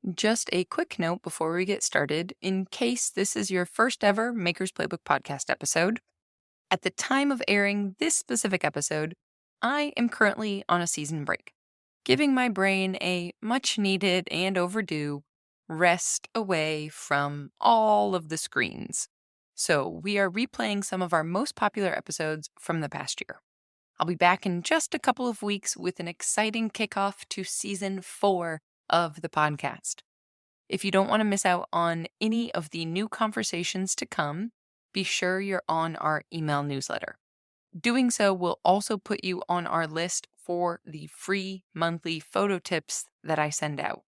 Just a quick note before we get started, in case this is your first ever Maker's Playbook podcast episode. At the time of airing this specific episode, I am currently on a season break, giving my brain a much needed and overdue rest away from all of the screens. So we are replaying some of our most popular episodes from the past year. I'll be back in just a couple of weeks with an exciting kickoff to season 4 of the podcast. If you don't want to miss out on any of the new conversations to come, be sure you're on our email newsletter. Doing so will also put you on our list for the free monthly photo tips that I send out.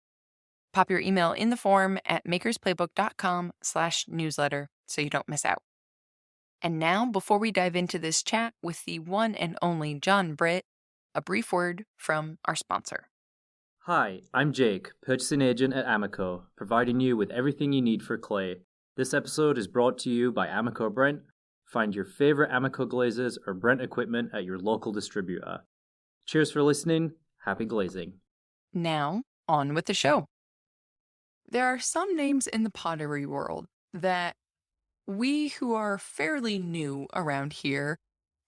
Pop your email in the form at makersplaybook.com/newsletter so you don't miss out. And now, before we dive into this chat with the one and only John Britt, a brief word from our sponsor. Hi, I'm Jake, purchasing agent at Amico, providing you with everything you need for clay. This episode is brought to you by Amico Brent. Find your favorite Amico glazes or Brent equipment at your local distributor. Cheers for listening. Happy glazing. Now, on with the show. There are some names in the pottery world that we who are fairly new around here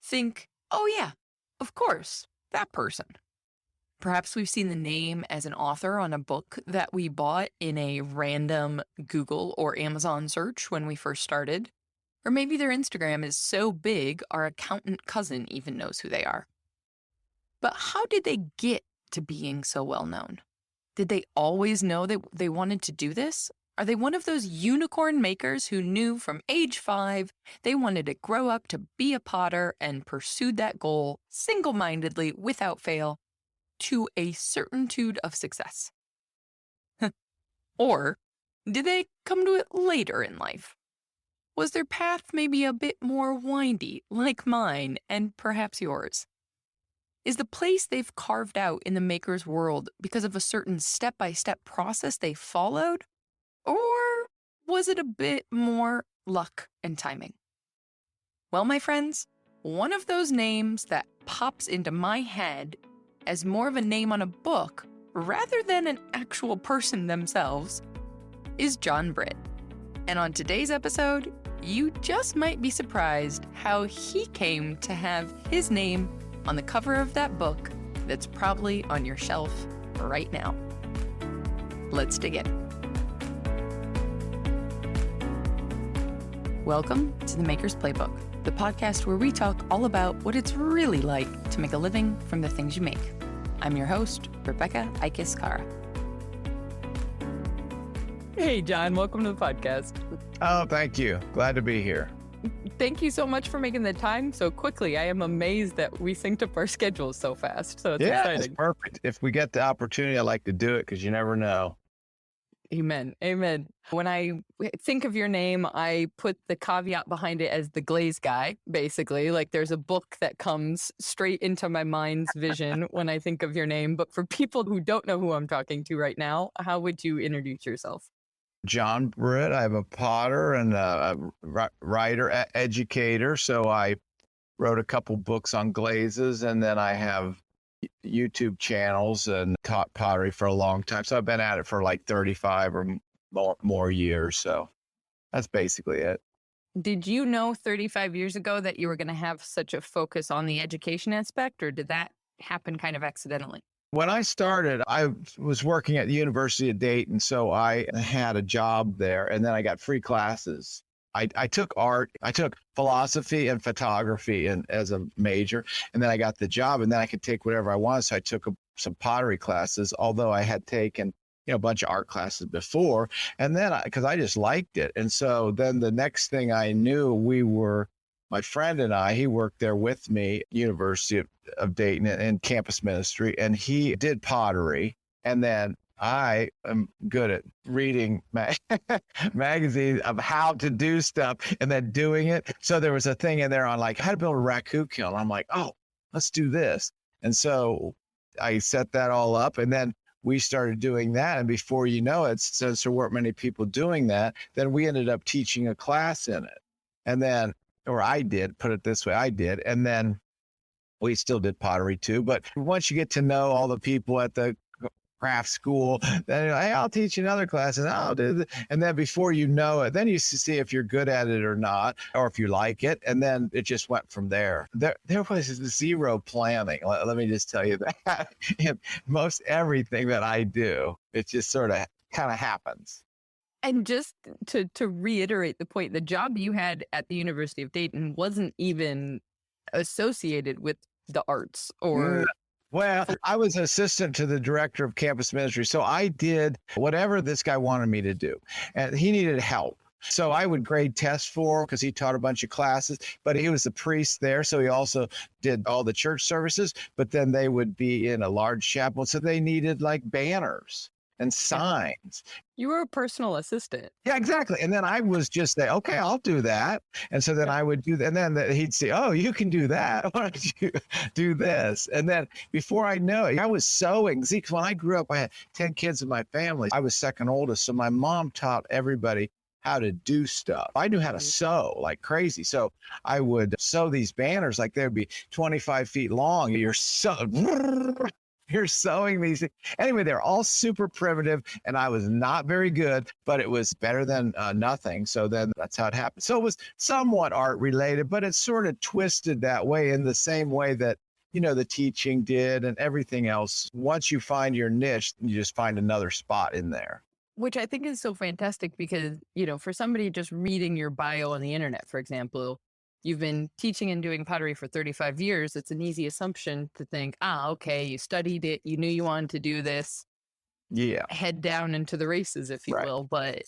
think, oh yeah, of course, that person. Perhaps we've seen the name as an author on a book that we bought in a random Google or Amazon search when we first started. Or maybe their Instagram is so big our accountant cousin even knows who they are. But how did they get to being so well known? Did they always know that they wanted to do this? Are they one of those unicorn makers who knew from age 5 they wanted to grow up to be a potter and pursued that goal single-mindedly without fail to a certitude of success? Or did they come to it later in life? Was their path maybe a bit more windy, like mine and perhaps yours? Is the place they've carved out in the maker's world because of a certain step-by-step process they followed? Or was it a bit more luck and timing? Well, my friends, one of those names that pops into my head as more of a name on a book rather than an actual person themselves is John Britt. And on today's episode, you just might be surprised how he came to have his name on the cover of that book that's probably on your shelf right now. Let's dig in. Welcome to the Maker's Playbook, the podcast where we talk all about what it's really like to make a living from the things you make. I'm your host, Rebecca Ikis-Kara. Hey, John, welcome to the podcast. Oh, thank you. Glad to be here. Thank you so much for making the time so quickly. I am amazed that we synced up our schedules so fast. So it's exciting. It's perfect. If we get the opportunity, I like to do it because you never know. Amen. Amen. When I think of your name, I put the caveat behind it as the glaze guy, basically. Like there's a book that comes straight into my mind's vision when I think of your name. But for people who don't know who I'm talking to right now, how would you introduce yourself? John Britt. I'm a potter and a writer, educator. So I wrote a couple books on glazes, and then I have YouTube channels and taught pottery for a long time. So I've been at it for like 35 or more years. So that's basically it. Did you know 35 years ago that you were going to have such a focus on the education aspect, or did that happen kind of accidentally? When I started, I was working at the University of Dayton, so I had a job there, and then I got free classes. I took art, I took philosophy and photography as a major, and then I got the job, and then I could take whatever I wanted. So I took some pottery classes, although I had taken a bunch of art classes before, and then because I just liked it. And so then the next thing I knew, my friend and I, he worked there with me, University of Dayton in campus ministry, and he did pottery. And then I am good at reading magazines of how to do stuff and then doing it. So there was a thing in there on like how to build a raku kiln. I'm like, oh, let's do this. And so I set that all up, and then we started doing that. And before you know it, since there weren't many people doing that, then we ended up teaching a class in it. And then, or I did, put it this way, I did. And then we still did pottery too. But once you get to know all the people at the craft school. Then hey, I'll teach you another class and I'll do this. And then before you know it, then you see if you're good at it or not, or if you like it. And then it just went from there. There was zero planning. Let me just tell you that. In most everything that I do, it just sort of kind of happens. And just to reiterate the point, the job you had at the University of Dayton wasn't even associated with the arts or... Well, I was assistant to the director of campus ministry. So I did whatever this guy wanted me to do. And he needed help. So I would grade tests for him because he taught a bunch of classes, but he was the priest there. So he also did all the church services, but then they would be in a large chapel. So they needed like banners and signs. You were a personal assistant. Yeah, exactly. And then I was just say, okay, I'll do that. And so then I would do that. And then he'd say, oh, you can do that. Why don't you do this? And then before I know it, I was sewing. See, when I grew up, I had 10 kids in my family. I was second oldest. So my mom taught everybody how to do stuff. I knew how to sew like crazy. So I would sew these banners like they'd be 25 feet long. You're sewing these things. Anyway, they're all super primitive, and I was not very good, but it was better than nothing. So then that's how it happened. So it was somewhat art related, but it's sort of twisted that way in the same way that, you know, the teaching did and everything else. Once you find your niche, you just find another spot in there. Which I think is so fantastic because, you know, for somebody just reading your bio on the internet, for example, you've been teaching and doing pottery for 35 years. It's an easy assumption to think, okay, you studied it. You knew you wanted to do this. Yeah. Head down into the races, if you will. But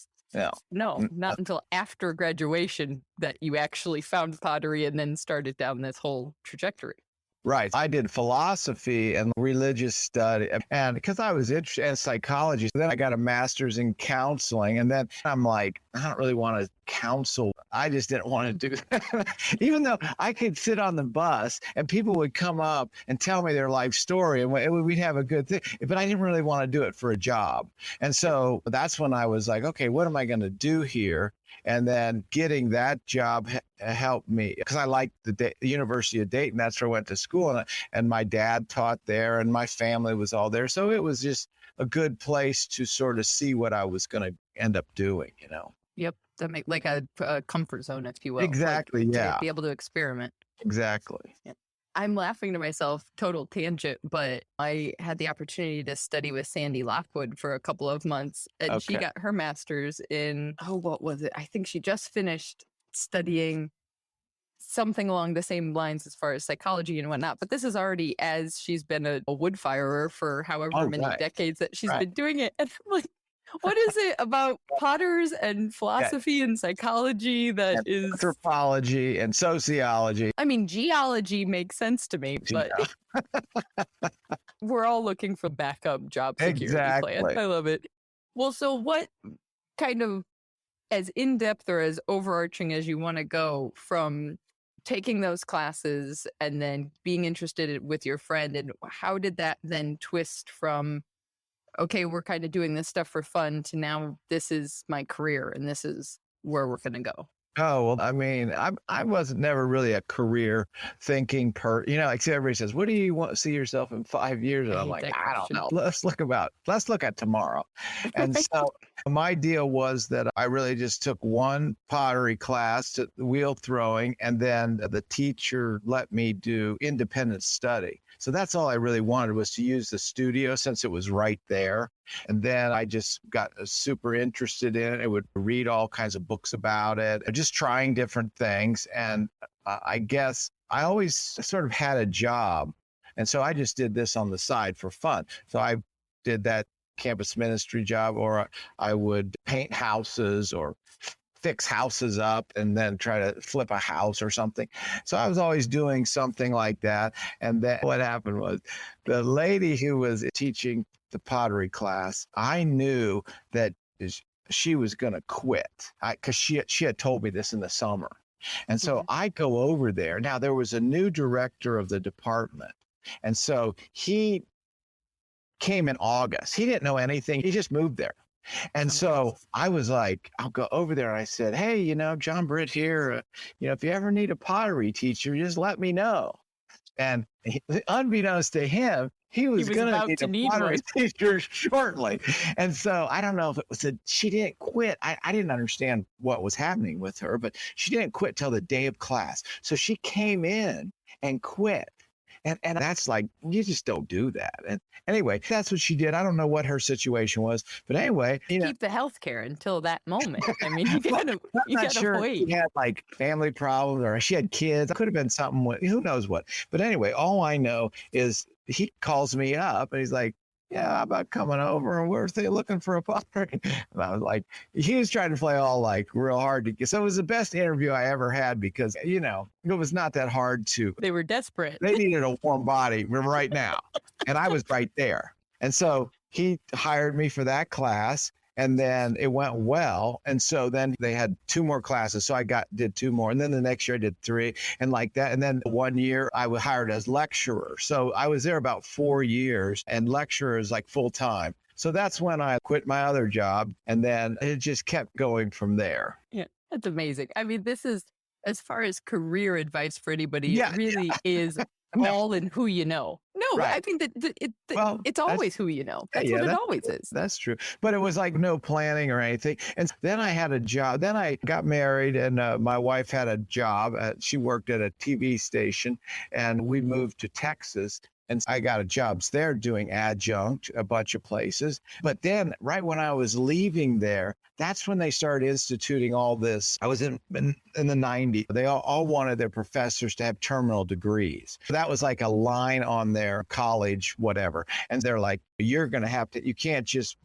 no, not until after graduation that you actually found pottery and then started down this whole trajectory. Right. I did philosophy and religious study, and because I was interested in psychology, so then I got a master's in counseling, and then I'm like, I don't really want to counsel. I just didn't want to do that. Even though I could sit on the bus and people would come up and tell me their life story and we'd have a good thing, but I didn't really want to do it for a job. And so that's when I was like, okay, what am I going to do here? And then getting that job helped me because I liked the University of Dayton. That's where I went to school, and my dad taught there, and my family was all there. So it was just a good place to sort of see what I was going to end up doing, you know. Yep, that make like a comfort zone, if you will. Exactly. Like, yeah. To be able to experiment. Exactly. Yeah. I'm laughing to myself, total tangent, but I had the opportunity to study with Sandy Lockwood for a couple of months, and she got her master's in, what was it? I think she just finished studying something along the same lines as far as psychology and whatnot. But this is already as she's been a wood firer for however many decades that she's been doing it. And I'm like, what is it about potters and philosophy and psychology that is anthropology and sociology? I mean, geology makes sense to me, but we're all looking for backup job security plan. I love it. Well, so what kind of as in-depth or as overarching as you want to go from taking those classes and then being interested with your friend, and how did that then twist from okay, we're kind of doing this stuff for fun to now this is my career and this is where we're going to go? Oh, well, I mean, I wasn't never really a career thinking like everybody says, what do you want to see yourself in 5 years? And I'm like, I don't know. Let's look at tomorrow. And so my deal was that I really just took one pottery class to wheel throwing, and then the teacher let me do independent study. So that's all I really wanted was to use the studio since it was right there. And then I just got super interested in it. I would read all kinds of books about it, just trying different things. And I guess I always sort of had a job. And so I just did this on the side for fun. So I did that campus ministry job, or I would paint houses or fix houses up and then try to flip a house or something. So I was always doing something like that. And then what happened was the lady who was teaching the pottery class, I knew that she was going to quit because she had told me this in the summer. And so I go over there. Now there was a new director of the department. And so he came in August. He didn't know anything. He just moved there. And so I was like, I'll go over there. And I said, hey, John Britt here. If you ever need a pottery teacher, just let me know. And unbeknownst to him, he was going about to to need need a pottery one. teacher shortly. And so I don't know if it was she didn't quit. I didn't understand what was happening with her, but she didn't quit till the day of class. So she came in and quit. And that's like, you just don't do that. And anyway, that's what she did. I don't know what her situation was, but anyway, Keep the health care until that moment. I mean, you I'm not gotta sure wait. she had like family problems or she had kids. It could have been something with who knows what. But anyway, all I know is he calls me up and he's like, yeah, how about coming over and we're looking for a pottery. And I was like, he was trying to play all like real hard to get. So it was the best interview I ever had because, it was not that hard to. They were desperate. They needed a warm body right now. And I was right there. And so he hired me for that class. And then it went well. And so then they had 2 more classes. So I did 2 more. And then the next year I did 3 and like that. And then 1 year I was hired as lecturer. So I was there about 4 years and lecturer is like full time. So that's when I quit my other job. And then it just kept going from there. Yeah, that's amazing. I mean, this is, as far as career advice for anybody, it really is all in who you know. No, Right. I mean, it's always who you know. That's what it always is. That's true. But it was like no planning or anything. And then I had a job. Then I got married and my wife had a job. She worked at a TV station and we moved to Texas. And I got a jobs there doing adjunct, a bunch of places. But then right when I was leaving there, that's when they started instituting all this. I was in the 90s. They all wanted their professors to have terminal degrees. That was like a line on their college, whatever. And they're like, you're going to have to, you can't just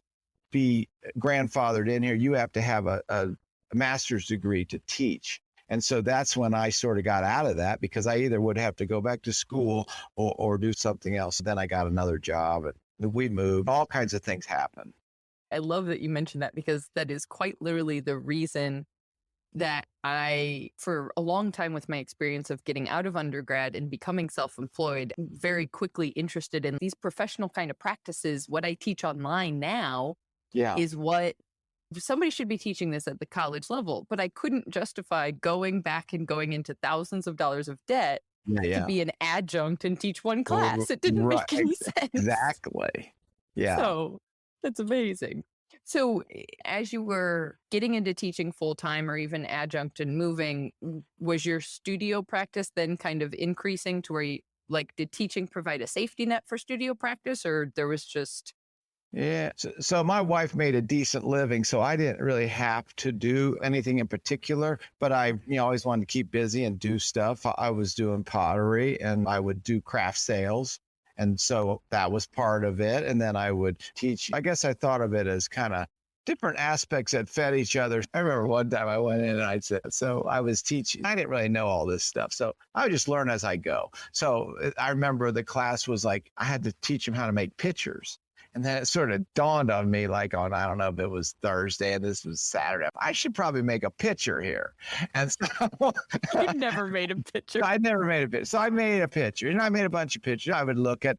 be grandfathered in here. You have to have a master's degree to teach. And so that's when I sort of got out of that because I either would have to go back to school or do something else. Then I got another job and we moved. All kinds of things happened. I love that you mentioned that because that is quite literally the reason that I, for a long time with my experience of getting out of undergrad and becoming self-employed, very quickly interested in these professional kind of practices. What I teach online now is what somebody should be teaching this at the college level, but I couldn't justify going back and going into thousands of dollars of debt to be an adjunct and teach one class. It didn't make any sense. Exactly. Yeah. So that's amazing. So as you were getting into teaching full time or even adjunct and moving, was your studio practice then kind of increasing to where did teaching provide a safety net for studio practice or there was just... Yeah. So my wife made a decent living, so I didn't really have to do anything in particular, but I always wanted to keep busy and do stuff. I was doing pottery and I would do craft sales. And so that was part of it. And then I would teach. I guess I thought of it as kind of different aspects that fed each other. I remember one time I went in and I said, so I was teaching. I didn't really know all this stuff. So I would just learn as I go. So I remember the class was like, I had to teach them how to make pictures. And then it sort of dawned on me like on, I don't know if it was Thursday and this was Saturday. I should probably make a picture here. And so You've never made a picture. I never made a picture. So I made a picture and I made a bunch of pictures. I would look at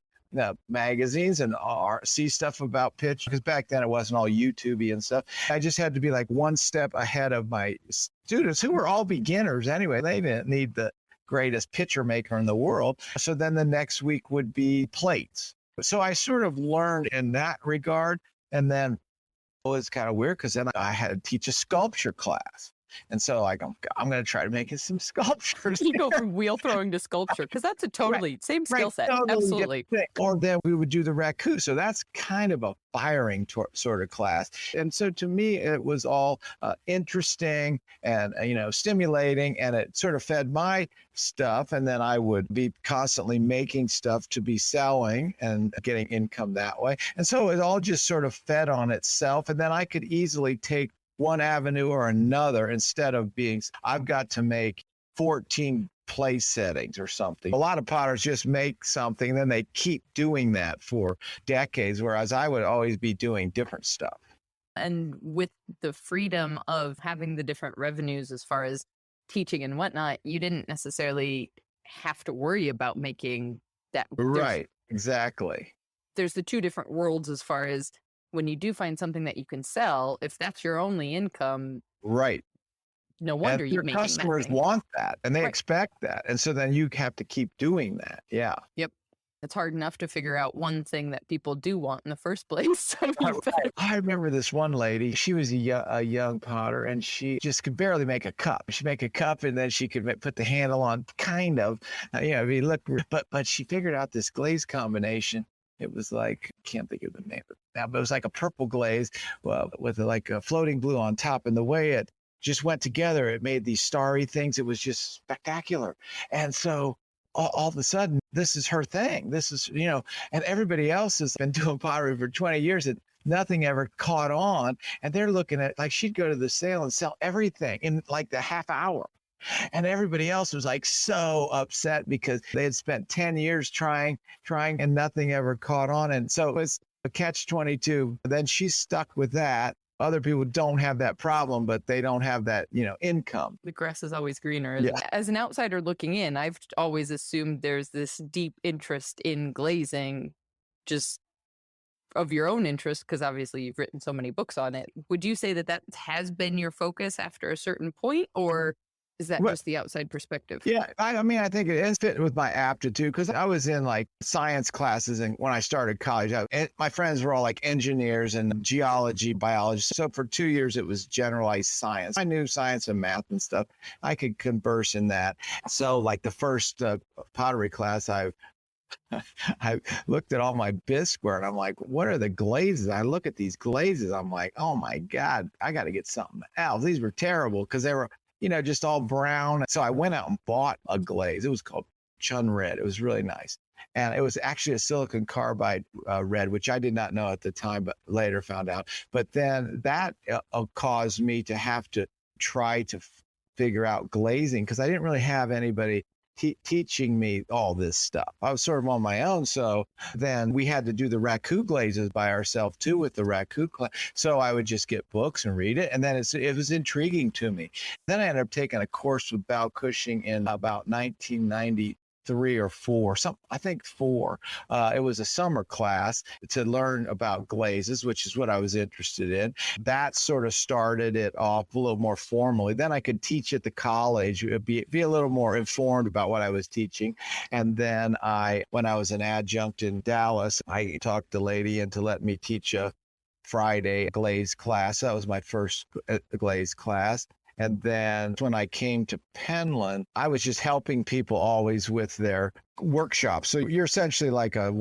magazines and see stuff about pictures because back then it wasn't all YouTube-y and stuff. I just had to be like one step ahead of my students who were all beginners anyway. They didn't need the greatest picture maker in the world. So then the next week would be plates. So I sort of learned in that regard. And then it was kind of weird because then I had to teach a sculpture class. And so I'm going to try to make it some sculptures. You go from wheel throwing to sculpture because that's a totally same skill set. Totally Absolutely. Or then we would do the raku. So that's kind of a firing sort of class. And so to me, it was all interesting and, stimulating, and it sort of fed my stuff. And then I would be constantly making stuff to be selling and getting income that way. And so it all just sort of fed on itself. And then I could easily take one avenue or another instead of I've got to make 14 place settings or something. A lot of potters just make something, then they keep doing that for decades, whereas I would always be doing different stuff. And with the freedom of having the different revenues as far as teaching and whatnot, you didn't necessarily have to worry about making that. Right, exactly. There's the two different worlds as far as when you do find something that you can sell, if that's your only income, right? No wonder your customers want that and they expect that. And so then you have to keep doing that. Yeah. Yep. It's hard enough to figure out one thing that people do want in the first place. So I remember this one lady. She was a young potter, and she just could barely make a cup. She'd make a cup, and then she could put the handle on, kind of. I mean, look, but she figured out this glaze combination. It was like, I can't think of the name of it now, but it was like a purple glaze with like a floating blue on top. And the way it just went together, it made these starry things. It was just spectacular. And so all of a sudden, this is her thing. This is, and everybody else has been doing pottery for 20 years and nothing ever caught on. And they're looking at, like, she'd go to the sale and sell everything in like the half hour. And everybody else was like so upset because they had spent 10 years trying, and nothing ever caught on. And so it was a catch-22. Then she's stuck with that. Other people don't have that problem, but they don't have that, income. The grass is always greener. Yeah. As an outsider looking in, I've always assumed there's this deep interest in glazing, just of your own interest, because obviously you've written so many books on it. Would you say that has been your focus after a certain point, or is that just the outside perspective? Yeah, I mean, I think it is fit with my aptitude, because I was in like science classes, and when I started college, my friends were all like engineers and geology, biology. So for 2 years, it was generalized science. I knew science and math and stuff. I could converse in that. So like the first pottery class, I looked at all my bisqueware and I'm like, what are the glazes? I look at these glazes. I'm like, oh my God, I got to get something else. These were terrible because they were, just all brown. So I went out and bought a glaze. It was called John Britt. It was really nice. And it was actually a silicon carbide red, which I did not know at the time, but later found out. But then that caused me to have to try to figure out glazing, because I didn't really have anybody teaching me all this stuff. I was sort of on my own. So then we had to do the raku glazes by ourselves too, with the raku class. So I would just get books and read it. And then it was intriguing to me. Then I ended up taking a course with Bao Cushing in about 1993 or 4, I think 4. It was a summer class to learn about glazes, which is what I was interested in. That sort of started it off a little more formally. Then I could teach at the college, be a little more informed about what I was teaching. And then when I was an adjunct in Dallas, I talked the lady into letting me teach a Friday glaze class. That was my first glaze class. And then when I came to Penland, I was just helping people always with their workshops. So you're essentially like a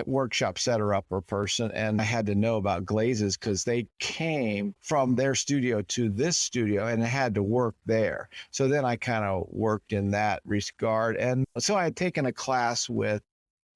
workshop setter-upper person. And I had to know about glazes because they came from their studio to this studio and had to work there. So then I kind of worked in that regard. And so I had taken a class with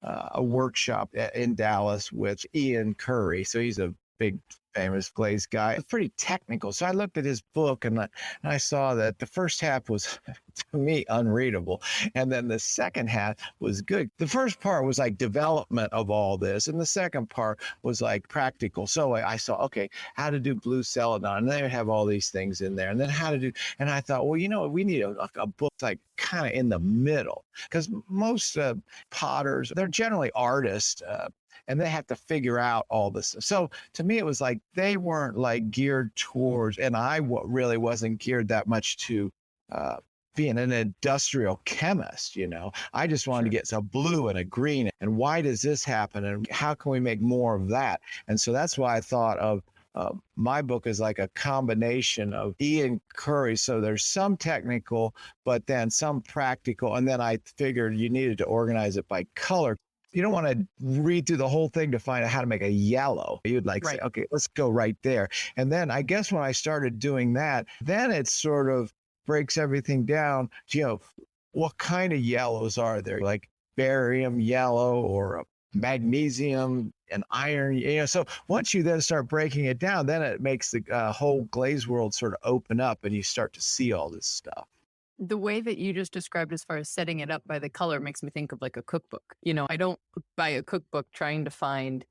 a workshop in Dallas with Ian Curry. So he's a big famous glaze guy. It's pretty technical. So I looked at his book and I saw that the first half was, to me, unreadable. And then the second half was good. The first part was like development of all this. And the second part was like practical. So I saw, okay, how to do blue celadon. And they have all these things in there. And then how to do, and I thought, well, we need a book like kind of in the middle. Because most potters, they're generally artists. And they have to figure out all this. So to me, it was like they weren't like geared towards, and I really wasn't geared that much to being an industrial chemist. I just wanted to get a blue and a green. And why does this happen? And how can we make more of that? And so that's why I thought of my book is like a combination of Ian Curry. So there's some technical, but then some practical. And then I figured you needed to organize it by color. You don't want to read through the whole thing to find out how to make a yellow. You'd say, okay, let's go right there. And then I guess when I started doing that, then it sort of breaks everything down. What kind of yellows are there? Like barium yellow or magnesium and iron. So once you then start breaking it down, then it makes the whole glaze world sort of open up and you start to see all this stuff. The way that you just described as far as setting it up by the color makes me think of like a cookbook. I don't buy a cookbook trying to find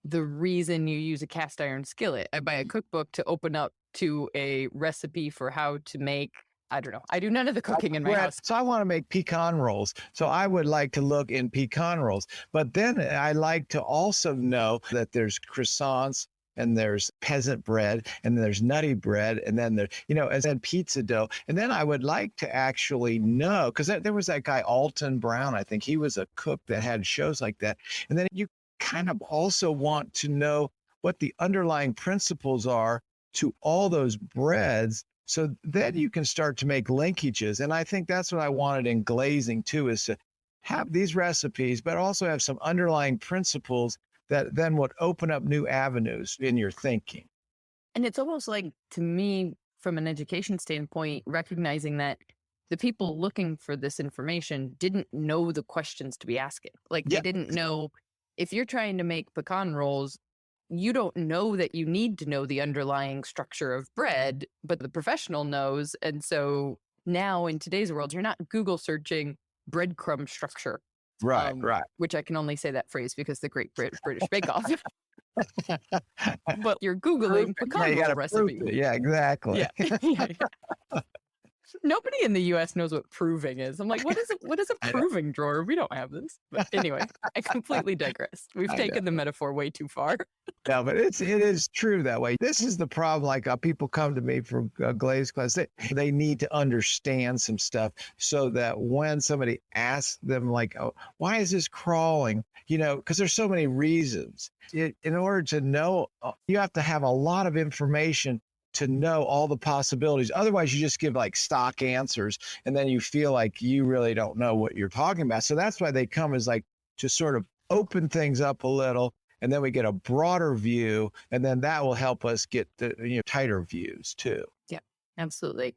the reason you use a cast iron skillet. I buy a cookbook to open up to a recipe for how to make, I don't know. I do none of the cooking in my house. So I want to make pecan rolls. So I would like to look in pecan rolls. But then I like to also know that there's croissants, and there's peasant bread, and then there's nutty bread, and then there, and then pizza dough. And then I would like to actually know, because there was that guy, Alton Brown, I think he was a cook that had shows like that. And then you kind of also want to know what the underlying principles are to all those breads. So then you can start to make linkages. And I think that's what I wanted in glazing too, is to have these recipes, but also have some underlying principles that then would open up new avenues in your thinking. And it's almost like, to me, from an education standpoint, recognizing that the people looking for this information didn't know the questions to be asking. Like, they didn't know, if you're trying to make pecan rolls, you don't know that you need to know the underlying structure of bread, but the professional knows. And so now in today's world, you're not Google searching breadcrumb structure. Right. Which I can only say that phrase because the Great British Bake Off. But you're Googling pecan roll recipe. Yeah, exactly. Yeah. Nobody in the U.S. knows what proving is. I'm like, what is a proving drawer? We don't have this. But anyway, I completely digress. We've taken the metaphor way too far. No, but it is true that way. This is the problem. Like people come to me for glaze class. They need to understand some stuff so that when somebody asks them, like, oh, why is this crawling? Because there's so many reasons. In order to know, you have to have a lot of information to know all the possibilities. Otherwise, you just give like stock answers, and then you feel like you really don't know what you're talking about. So that's why they come, is like to sort of open things up a little, and then we get a broader view, and then that will help us get the tighter views too. Yeah, absolutely.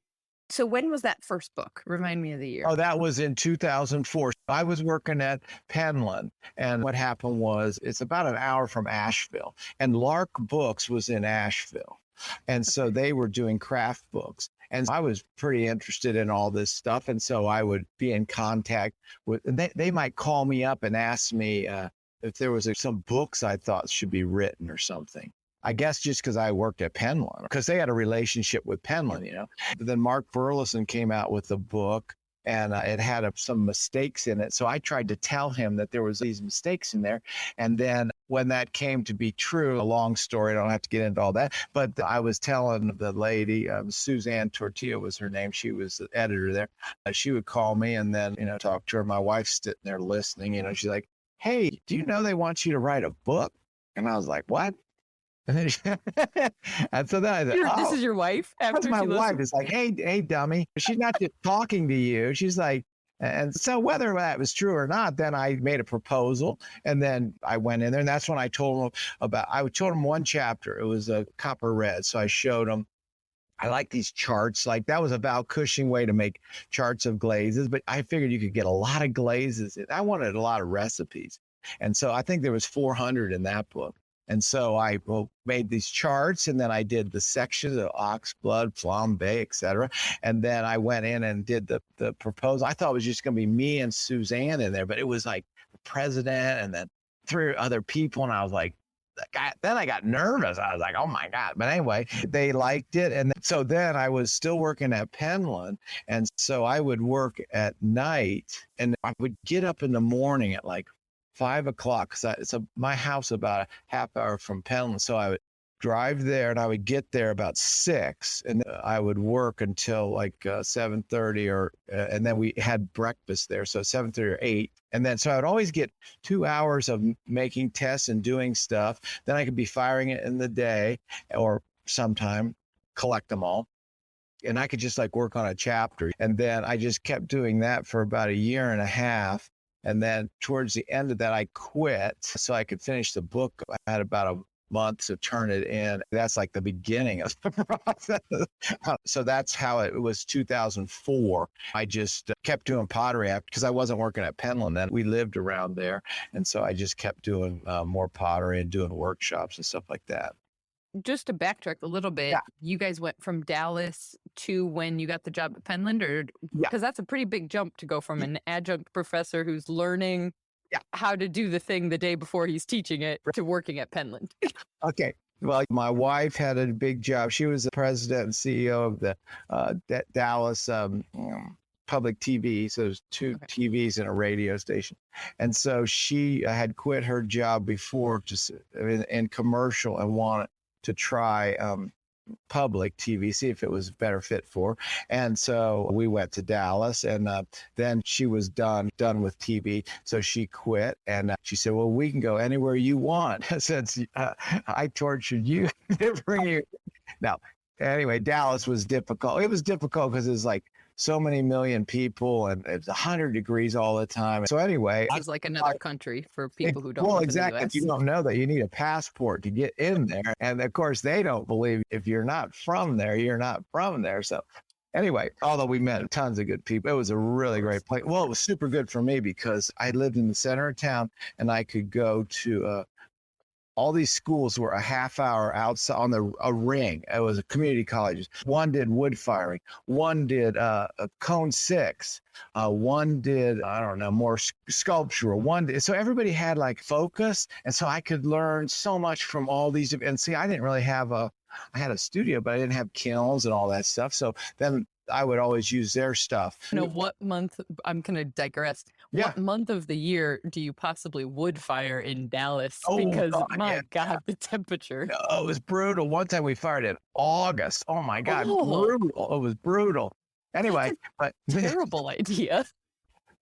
So when was that first book? Remind me of the year. Oh, that was in 2004. I was working at Penland, and what happened was, it's about an hour from Asheville, and Lark Books was in Asheville. And so they were doing craft books. And I was pretty interested in all this stuff. And so I would be in contact with, and they might call me up and ask me if there was some books I thought should be written or something. I guess just because I worked at Penland, because they had a relationship with Penland, But then Mark Burleson came out with a book, and it had some mistakes in it. So I tried to tell him that there was these mistakes in there. And then when that came to be true, a long story, I don't have to get into all that, but I was telling the lady, Suzanne Tortilla was her name. She was the editor there. She would call me and then, talk to her. My wife's sitting there listening, she's like, hey, do you know they want you to write a book? And I was like, what? And then and so then I said, this is your wife? That's my wife. It's like, hey, dummy. She's not just talking to you. She's like, and so whether that was true or not, then I made a proposal, and then I went in there, and that's when I told them I told them one chapter. It was a copper red. So I showed them, I like these charts. Like, that was a Val Cushing way to make charts of glazes, but I figured you could get a lot of glazes. I wanted a lot of recipes. And so I think there was 400 in that book. And so I made these charts, and then I did the sections of oxblood, flambe, et cetera. And then I went in and did the proposal. I thought it was just going to be me and Suzanne in there, but it was like the president and then 3 other people. And I was like, then I got nervous. I was like, oh my God. But anyway, they liked it. And so then I was still working at Penland. And so I would work at night, and I would get up in the morning at like 5 o'clock, because it's my house about a half hour from Penland. So I would drive there, and I would get there about 6, and I would work until like 7:30 and then we had breakfast there. So 7:30 or 8. And then, so I would always get 2 hours of making tests and doing stuff. Then I could be firing it in the day, or sometime collect them all. And I could just like work on a chapter. And then I just kept doing that for about a year and a half. And then towards the end of that, I quit so I could finish the book. I had about a month to turn it in. That's like the beginning of the process. So that's how it was. 2004. I just kept doing pottery because I wasn't working at Penland then. We lived around there. And so I just kept doing more pottery and doing workshops and stuff like that. Just to backtrack a little bit, You guys went from Dallas to when you got the job at Penland, or because that's a pretty big jump to go from an adjunct professor who's learning how to do the thing the day before he's teaching it to working at Penland. Okay. Well, my wife had a big job. She was the president and CEO of the Dallas public TV. So there's 2 TVs and a radio station. And so she had quit her job before, just in commercial, and wanted to try public TV, see if it was better fit for. And so we went to Dallas, and then she was done with TV. So she quit, and she said, well, we can go anywhere you want since I tortured you to bring you. Now, anyway, Dallas was difficult. It was difficult because it was like so many million people, and it was 100 degrees all the time. So anyway, it's like another country for people who don't well, live exactly. in the US. If you don't know that, you need a passport to get in there. And of course, they don't believe if you're not from there, you're not from there. So anyway, although we met tons of good people, it was a really great place. Well, it was super good for me because I lived in the center of town, and I could go to all these schools were a half hour outside on a ring. It was a community colleges. One did wood firing. One did a cone six. One did, I don't know, more sculptural. One did, so everybody had like focus. And so I could learn so much from all these. And see, I didn't really have I had a studio, but I didn't have kilns and all that stuff. So then I would always use their stuff. What month, I'm going to digress. Yeah. What month of the year do you possibly wood fire in Dallas? Oh, because God, God, the temperature. No, it was brutal. One time we fired in August. Oh my God, brutal. It was brutal. Anyway, but terrible idea.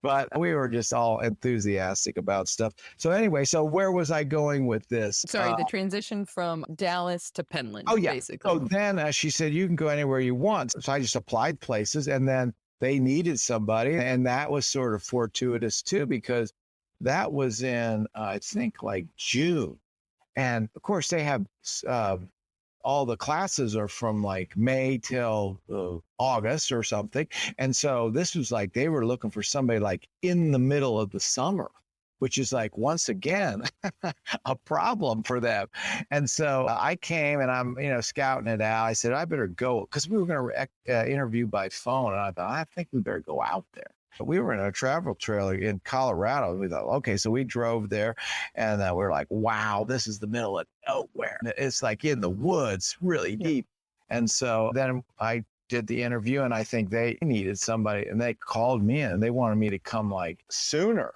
But we were just all enthusiastic about stuff. So anyway, so where was I going with this? Sorry, the transition from Dallas to Penland. Oh, yeah. Basically. So then she said, you can go anywhere you want. So I just applied places, and then they needed somebody. And that was sort of fortuitous too, because that was in, I think, like June. And of course, they have all the classes are from like May till August or something. And so this was like, they were looking for somebody like in the middle of the summer, which is like, once again, a problem for them. And so I came, and I'm, scouting it out. I said, I better go, because we were going to interview by phone. And I thought, I think we better go out there. We were in a travel trailer in Colorado. We thought, okay, so we drove there, and we're like, wow, this is the middle of nowhere. It's like in the woods, really deep. And so then I did the interview, and I think they needed somebody, and they called me in, and they wanted me to come like sooner.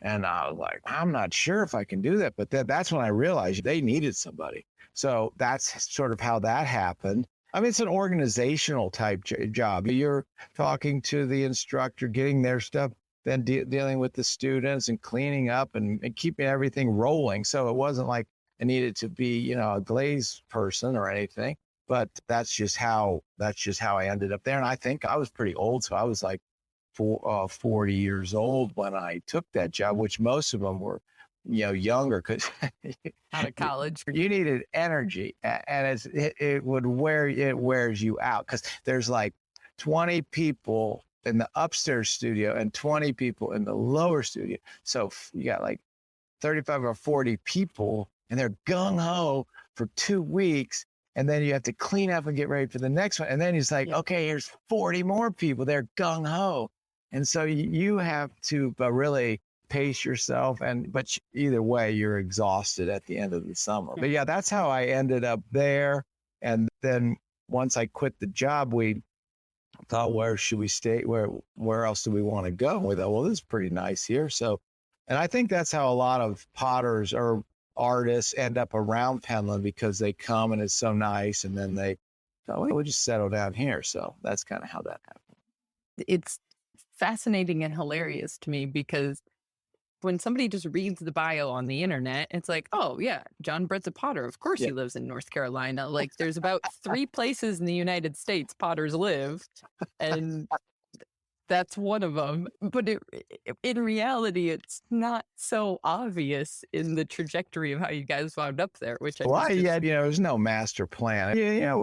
And I was like, I'm not sure if I can do that. But that's when I realized they needed somebody. So that's sort of how that happened. I mean, it's an organizational type job. You're talking to the instructor, getting their stuff, then dealing with the students and cleaning up and keeping everything rolling. So it wasn't like I needed to be, a glaze person or anything. But that's just how I ended up there. And I think I was pretty old. So I was like 40 years old when I took that job, which most of them were, younger, because out of college. You needed energy, and it wears you out, because there's like 20 people in the upstairs studio and 20 people in the lower studio. So you got like 35 or 40 people, and they're gung-ho for 2 weeks. And then you have to clean up and get ready for the next one. And then it's like, okay, here's 40 more people. They're gung-ho. And so you have to really pace yourself. But either way, you're exhausted at the end of the summer. But yeah, that's how I ended up there. And then once I quit the job, we thought, where should we stay? Where else do we want to go? We thought, well, this is pretty nice here. So, and I think that's how a lot of potters or artists end up around Penland, because they come and it's so nice. And then they thought, well, we'll just settle down here. So that's kind of how that happened. It's fascinating and hilarious to me, because when somebody just reads the bio on the internet, it's like, oh yeah, John Britt's a potter. Of course he lives in North Carolina. Like, there's about 3 places in the United States potters live, and that's one of them. But in reality, it's not so obvious in the trajectory of how you guys wound up there, which there's no master plan.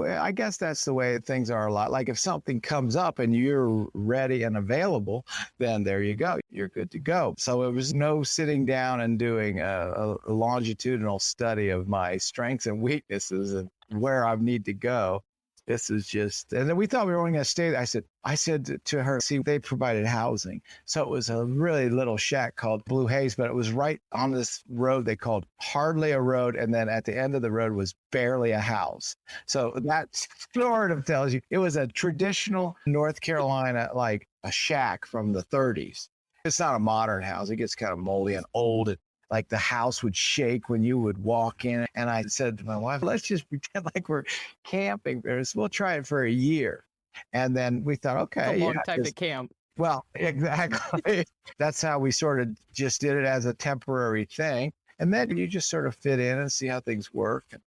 I guess that's the way things are a lot. Like, if something comes up and you're ready and available, then there you go. You're good to go. So it was no sitting down and doing a longitudinal study of my strengths and weaknesses and where I need to go. This is just, and then we thought we were only going to stay there. I said to her, see, they provided housing. So it was a really little shack called Blue Haze, but it was right on this road they called hardly a road. And then at the end of the road was barely a house. So that sort of tells you it was a traditional North Carolina, like a shack from the 30s. It's not a modern house. It gets kind of moldy and old. like the house would shake when you would walk in. And I said to my wife, let's just pretend like we're camping. We'll try it for a year. And then we thought, It's a okay, long time to camp. well, exactly. That's how we sort of just did it as a temporary thing. And then you just sort of fit in and see how things work. And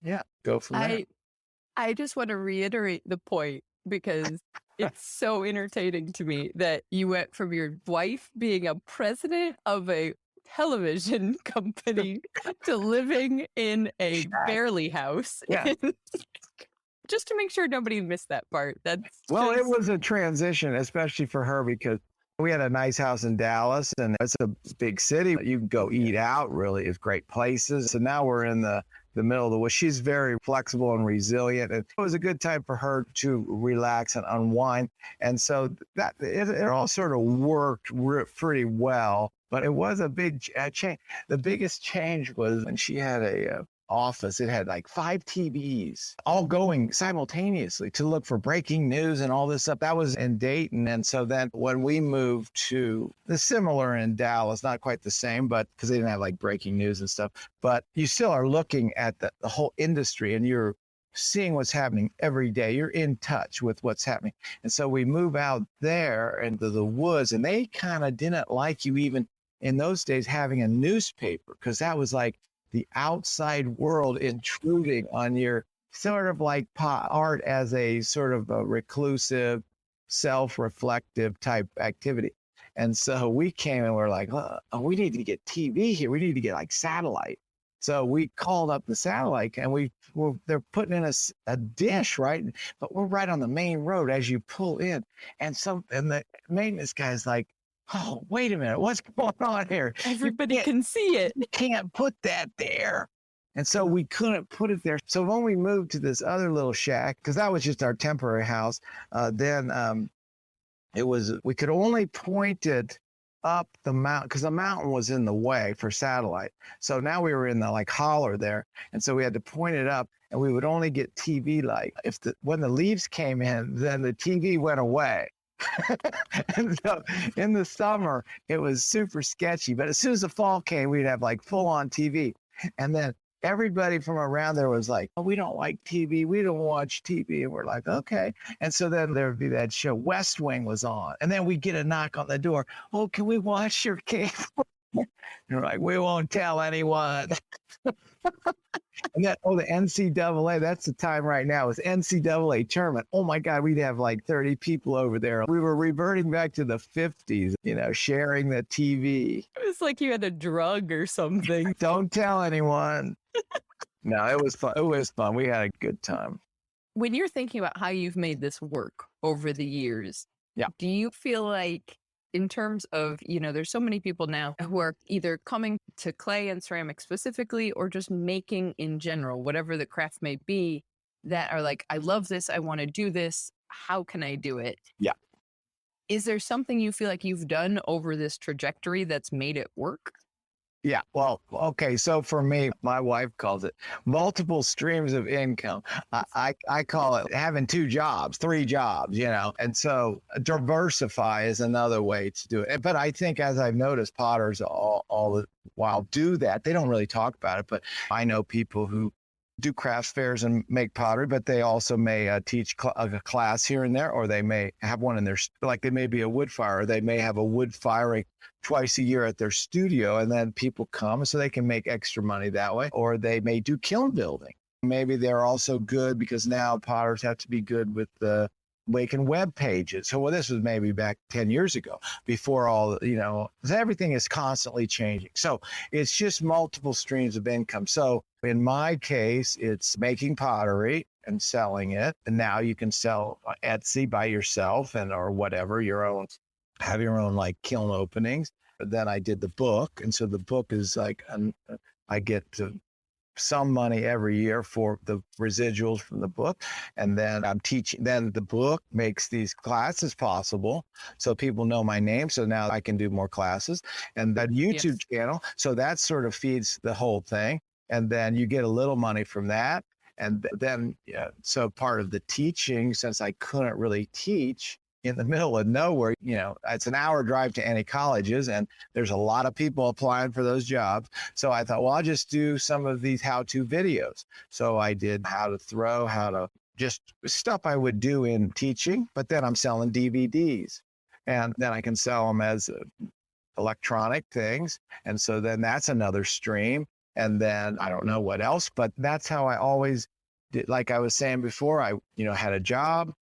yeah, go from there. I just want to reiterate the point because it's so entertaining to me that you went from your wife being a president of a television company to living in a barely house. Yeah. Just to make sure nobody missed that part. Well, it was a transition, especially for her, because we had a nice house in Dallas and it's a big city. You can go eat out, really. It's great places. So now we're in the middle of the woods. She's very flexible and resilient. And it was a good time for her to relax and unwind. And so that it all sort of worked pretty well. But it was a big change. The biggest change was when she had a office. It had like 5 TVs all going simultaneously to look for breaking news and all this stuff. That was in Dayton. And so then when we moved to the similar in Dallas, not quite the same, but because they didn't have like breaking news and stuff, but you still are looking at the whole industry and you're seeing what's happening every day. You're in touch with what's happening. And so we move out there into the woods and they kind of didn't like you even in those days having a newspaper because that was like the outside world intruding on your sort of like art as a sort of a reclusive, self-reflective type activity. And so we came and we're like, oh, we need to get TV here. We need to get like satellite. So we called up the satellite and they're putting in a dish, right? But we're right on the main road as you pull in. And the maintenance guy's like, oh, wait a minute, what's going on here? Everybody can see it. You can't put that there. And so we couldn't put it there. So when we moved to this other little shack, because that was just our temporary house, then we could only point it up the mountain because the mountain was in the way for satellite. So now we were in the like holler there. And so we had to point it up and we would only get TV light. When the leaves came in, then the TV went away. And so in the summer, it was super sketchy. But as soon as the fall came, we'd have like full on TV. And then everybody from around there was like, oh, we don't like TV. We don't watch TV. And we're like, okay. And so then there would be that show. West Wing was on. And then we'd get a knock on the door. Oh, can we watch your cable? And we're like, we won't tell anyone. And the NCAA, that's the time right now. It's NCAA tournament. Oh my God, we'd have like 30 people over there. We were reverting back to the 50s, sharing the TV. It was like you had a drug or something. Don't tell anyone. No, it was fun. It was fun. We had a good time. When you're thinking about how you've made this work over the years, yeah, do you feel like in terms of, there's so many people now who are either coming to clay and ceramic specifically or just making in general, whatever the craft may be, that are like, I love this. I want to do this. How can I do it? Yeah. Is there something you feel like you've done over this trajectory that's made it work? Yeah. Well, okay. So for me, my wife calls it multiple streams of income. I call it having 2 jobs, 3 jobs, and so diversify is another way to do it. But I think as I've noticed, potters all the while do that. They don't really talk about it, but I know people who do crafts fairs and make pottery, but they also may teach a class here and there, or they may have one in their, like they may be a wood fire, or they may have a wood firing twice a year at their studio, and then people come so they can make extra money that way, or they may do kiln building. Maybe they're also good because now potters have to be good with the making web pages. So this was maybe back 10 years ago before all, everything is constantly changing. So it's just multiple streams of income. So in my case, it's making pottery and selling it. And now you can sell Etsy by yourself or whatever, have your own like kiln openings. But then I did the book. And so the book is like, I get some money every year for the residuals from the book. And then I'm teaching, then the book makes these classes possible. So people know my name. So now I can do more classes and that YouTube channel. So that sort of feeds the whole thing. And then you get a little money from that. And then, so part of the teaching, since I couldn't really teach in the middle of nowhere. It's an hour drive to any colleges, and there's a lot of people applying for those jobs. So I thought, well, I'll just do some of these how-to videos. So I did how to throw, how to just stuff I would do in teaching, but then I'm selling DVDs, and then I can sell them as electronic things. And so then that's another stream. And then I don't know what else, but that's how I always did. Like I was saying before, I, had a job,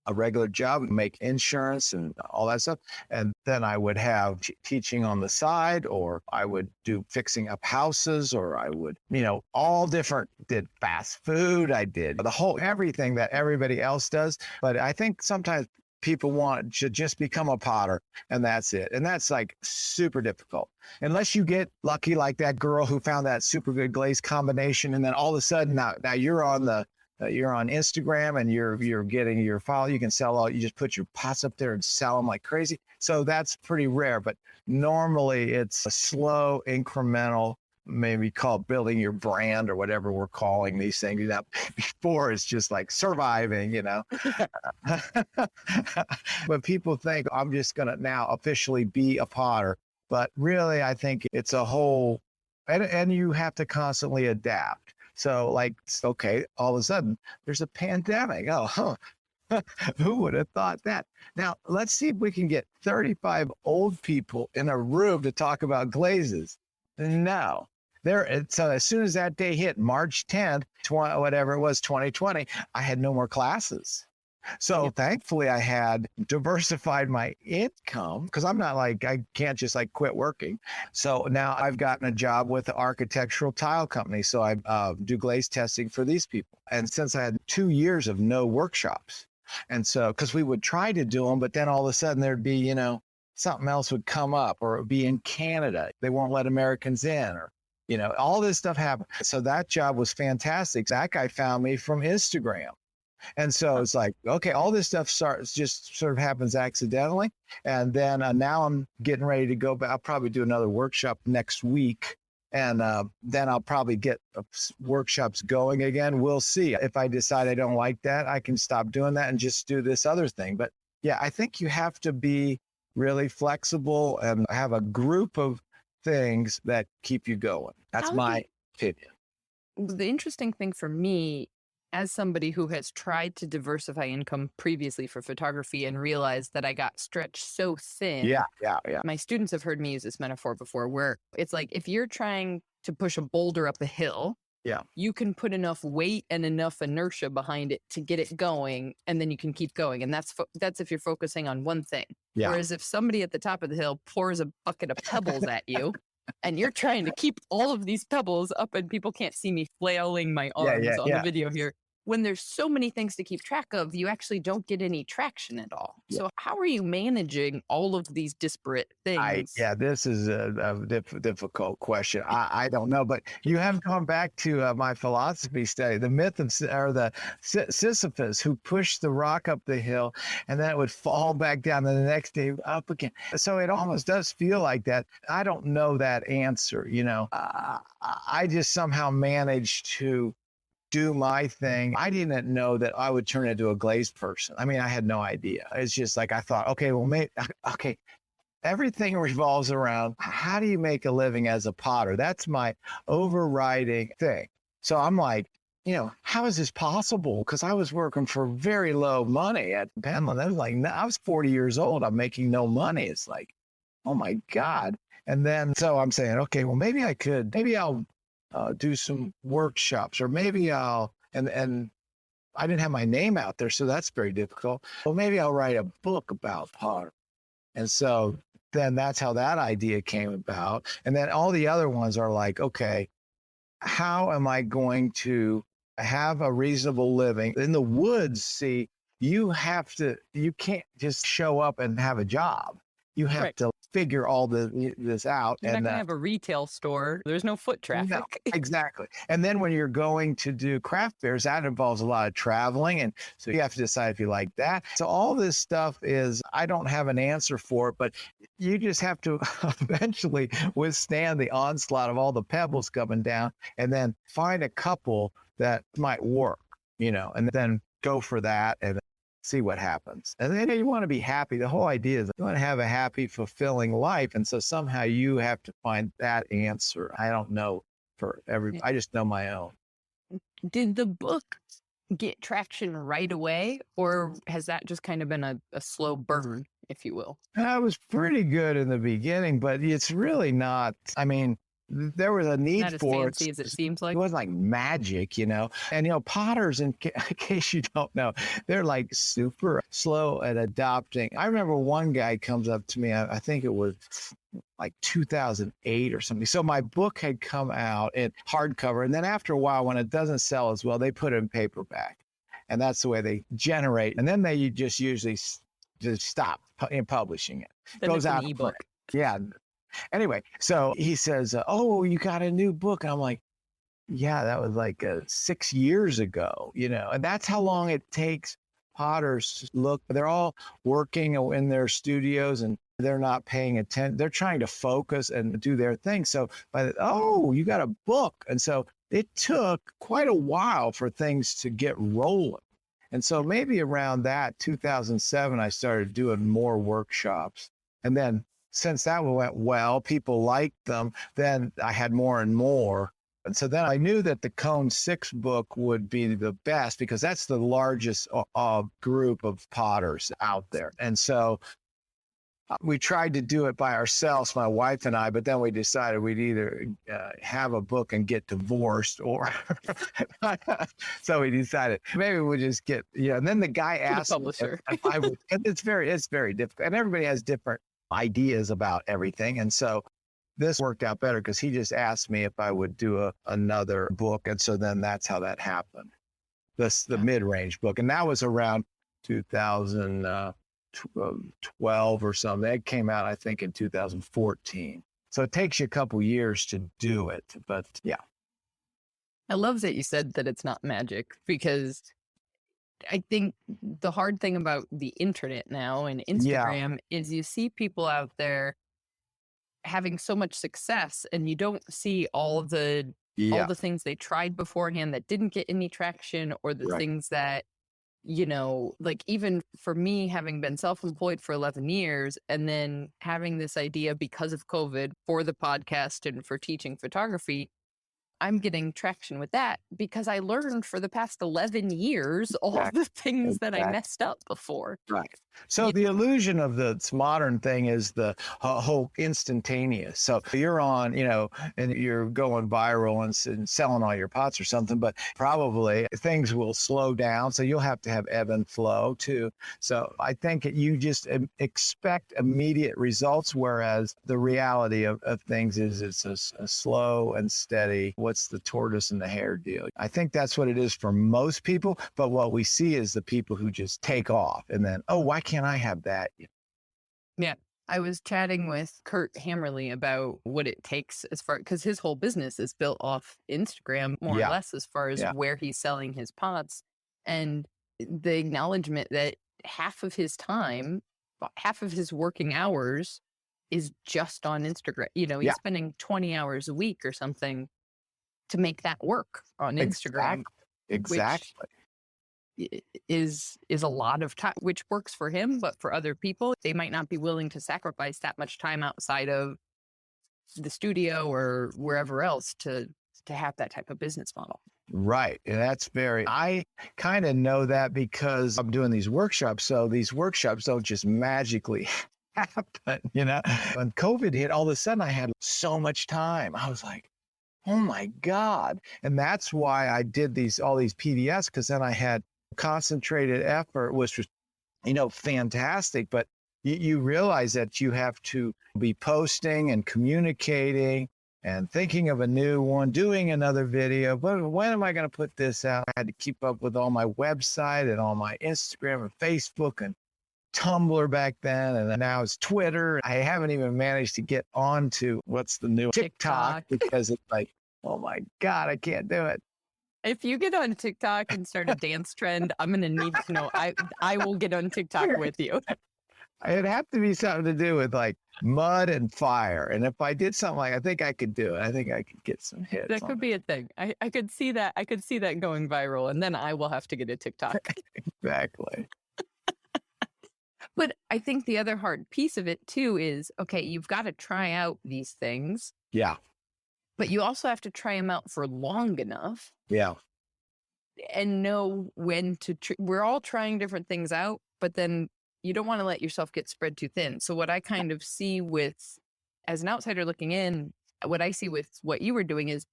a regular job, make insurance and all that stuff. And then I would have teaching on the side, or I would do fixing up houses, or I would, all different, did fast food. I did the whole, everything that everybody else does. But I think sometimes people want to just become a potter, and that's it. And that's like super difficult. Unless you get lucky like that girl who found that super good glaze combination, and then all of a sudden now you're on you're on Instagram and you're getting your follow. You can sell you just put your pots up there and sell them like crazy. So that's pretty rare, but normally it's a slow, incremental, maybe called building your brand or whatever we're calling these things. Now, before it's just like surviving, But people think I'm just going to now officially be a potter. But really, I think it's a whole, and you have to constantly adapt. So like, okay, all of a sudden there's a pandemic. Oh, who would have thought that? Now, let's see if we can get 35 old people in a room to talk about glazes. No. So as soon as that day hit, March 10th, whatever it was, 2020, I had no more classes. So thankfully I had diversified my income, because I'm not like, I can't just like quit working. So now I've gotten a job with the architectural tile company. So I do glaze testing for these people. And since I had 2 years of no workshops, and so, because we would try to do them, but then all of a sudden there'd be, something else would come up, or it would be in Canada. They won't let Americans in, or all this stuff happened. So that job was fantastic. That guy found me from Instagram. And so it's like, okay, all this stuff just sort of happens accidentally. And then now I'm getting ready to go back. I'll probably do another workshop next week. And then I'll probably get workshops going again. We'll see. If I decide I don't like that, I can stop doing that and just do this other thing. But yeah, I think you have to be really flexible and have a group of things that keep you going. That's my opinion. The interesting thing for me, as somebody who has tried to diversify income previously for photography and realized that I got stretched so thin. Yeah. My students have heard me use this metaphor before, where it's like, if you're trying to push a boulder up a hill, you can put enough weight and enough inertia behind it to get it going, and then you can keep going. And that's if you're focusing on one thing. Yeah. Whereas if somebody at the top of the hill pours a bucket of pebbles at you, and you're trying to keep all of these pebbles up, and people can't see me flailing my arms on the video here. When there's so many things to keep track of, you actually don't get any traction at all. Yeah. So how are you managing all of these disparate things? This is a difficult question. I don't know, but you have gone back to my philosophy study, the myth of the Sisyphus, who pushed the rock up the hill, and then it would fall back down, and the next day up again. So it almost does feel like that. I don't know that answer. I just somehow managed to do my thing. I didn't know that I would turn into a glazed person. I mean, I had no idea. It's just like, I thought, everything revolves around, how do you make a living as a potter? That's my overriding thing. So I'm like, how is this possible? Because I was working for very low money at Penland. I was 40 years old. I'm making no money. It's like, oh my God. And then, so I'm saying, okay, well, maybe I'll do some workshops, or maybe and I didn't have my name out there, so that's very difficult. Well, maybe I'll write a book about pottery. And so then that's how that idea came about. And then all the other ones are like, okay, how am I going to have a reasonable living in the woods? See, you can't just show up and have a job. You have to figure all this out. You're not going to have a retail store. There's no foot traffic. No, exactly. And then when you're going to do craft fairs, that involves a lot of traveling. And so you have to decide if you like that. So all this stuff I don't have an answer for it, but you just have to eventually withstand the onslaught of all the pebbles coming down, and then find a couple that might work, and then go for that. And see what happens. And then you want to be happy. The whole idea is you want to have a happy, fulfilling life. And so somehow you have to find that answer. I don't know for every, I just know my own. Did the book get traction right away, or has that just kind of been a slow burn, if you will? I was pretty good in the beginning, but it's really not. I mean, there was a need Not as for fancy as it seems like. It wasn't like magic, And, potters, in case you don't know, they're like super slow at adopting. I remember one guy comes up to me, I think it was like 2008 or something. So my book had come out in hardcover. And then after a while, when it doesn't sell as well, they put it in paperback. And that's the way they generate. And then they just usually just stop publishing it. Then Goes it's out an ebook. Yeah. Anyway, so he says, oh, you got a new book. And I'm like, yeah, that was like 6 years ago, and that's how long it takes potters to look. They're all working in their studios and they're not paying attention. They're trying to focus and do their thing. So, you got a book. And so it took quite a while for things to get rolling. And so maybe around that 2007, I started doing more workshops. And then since that went well, people liked them, then I had more and more. And so then I knew that the Cone 6 book would be the best because that's the largest group of potters out there. And so we tried to do it by ourselves, my wife and I, but then we decided we'd either have a book and get divorced or so we decided maybe we'll just get, and then the guy asked the publisher. if I would, and it's very difficult and everybody has different ideas about everything. And so this worked out better because he just asked me if I would do another book. And so then that's how that happened. The mid-range book. And that was around 2012 or something. It came out, I think, in 2014. So it takes you a couple years to do it. But yeah. I love that you said that it's not magic because I think the hard thing about the internet now and Instagram is you see people out there having so much success and you don't see all the things they tried beforehand that didn't get any traction or the things that, like even for me, having been self-employed for 11 years and then having this idea because of COVID for the podcast and for teaching photography, I'm getting traction with that because I learned for the past 11 years all the things that I messed up before. Right. So the illusion of the modern thing is the whole instantaneous. So you're on, and you're going viral and selling all your pots or something, but probably things will slow down. So you'll have to have ebb and flow too. So I think you just expect immediate results, whereas the reality of things is it's a slow and steady. What's the tortoise and the hare deal? I think that's what it is for most people. But what we see is the people who just take off and then, why can't I have that? Yeah. I was chatting with Kurt Hammerly about what it takes because his whole business is built off Instagram, more or less, as far as where he's selling his pots. And the acknowledgement that half of his time, half of his working hours is just on Instagram. He's spending 20 hours a week or something to make that work on Instagram. Exactly. Is a lot of time, which works for him, but for other people, they might not be willing to sacrifice that much time outside of the studio or wherever else to have that type of business model. Right. And I kind of know that because I'm doing these workshops. So these workshops don't just magically happen, When COVID hit, all of a sudden I had so much time. I was like, oh my God. And that's why I did all these PDFs, because then I had concentrated effort, which was, fantastic. But you realize that you have to be posting and communicating and thinking of a new one, doing another video. But when am I going to put this out? I had to keep up with all my website and all my Instagram and Facebook and Tumblr back then. And now it's Twitter. I haven't even managed to get onto what's the new TikTok because it's like, oh my God, I can't do it. If you get on TikTok and start a dance trend, I'm going to need to know. I will get on TikTok with you. It'd have to be something to do with like mud and fire. And if I did something I think I could do it. I think I could get some hits. That could be a thing. I could see that. I could see that going viral. And then I will have to get a TikTok. Exactly. But I think the other hard piece of it too is, okay, you've got to try out these things, Yeah. but you also have to try them out for long enough Yeah. and know when to, we're all trying different things out, but then you don't want to let yourself get spread too thin. So what I kind of see with, as an outsider looking in, what I see with what you were doing is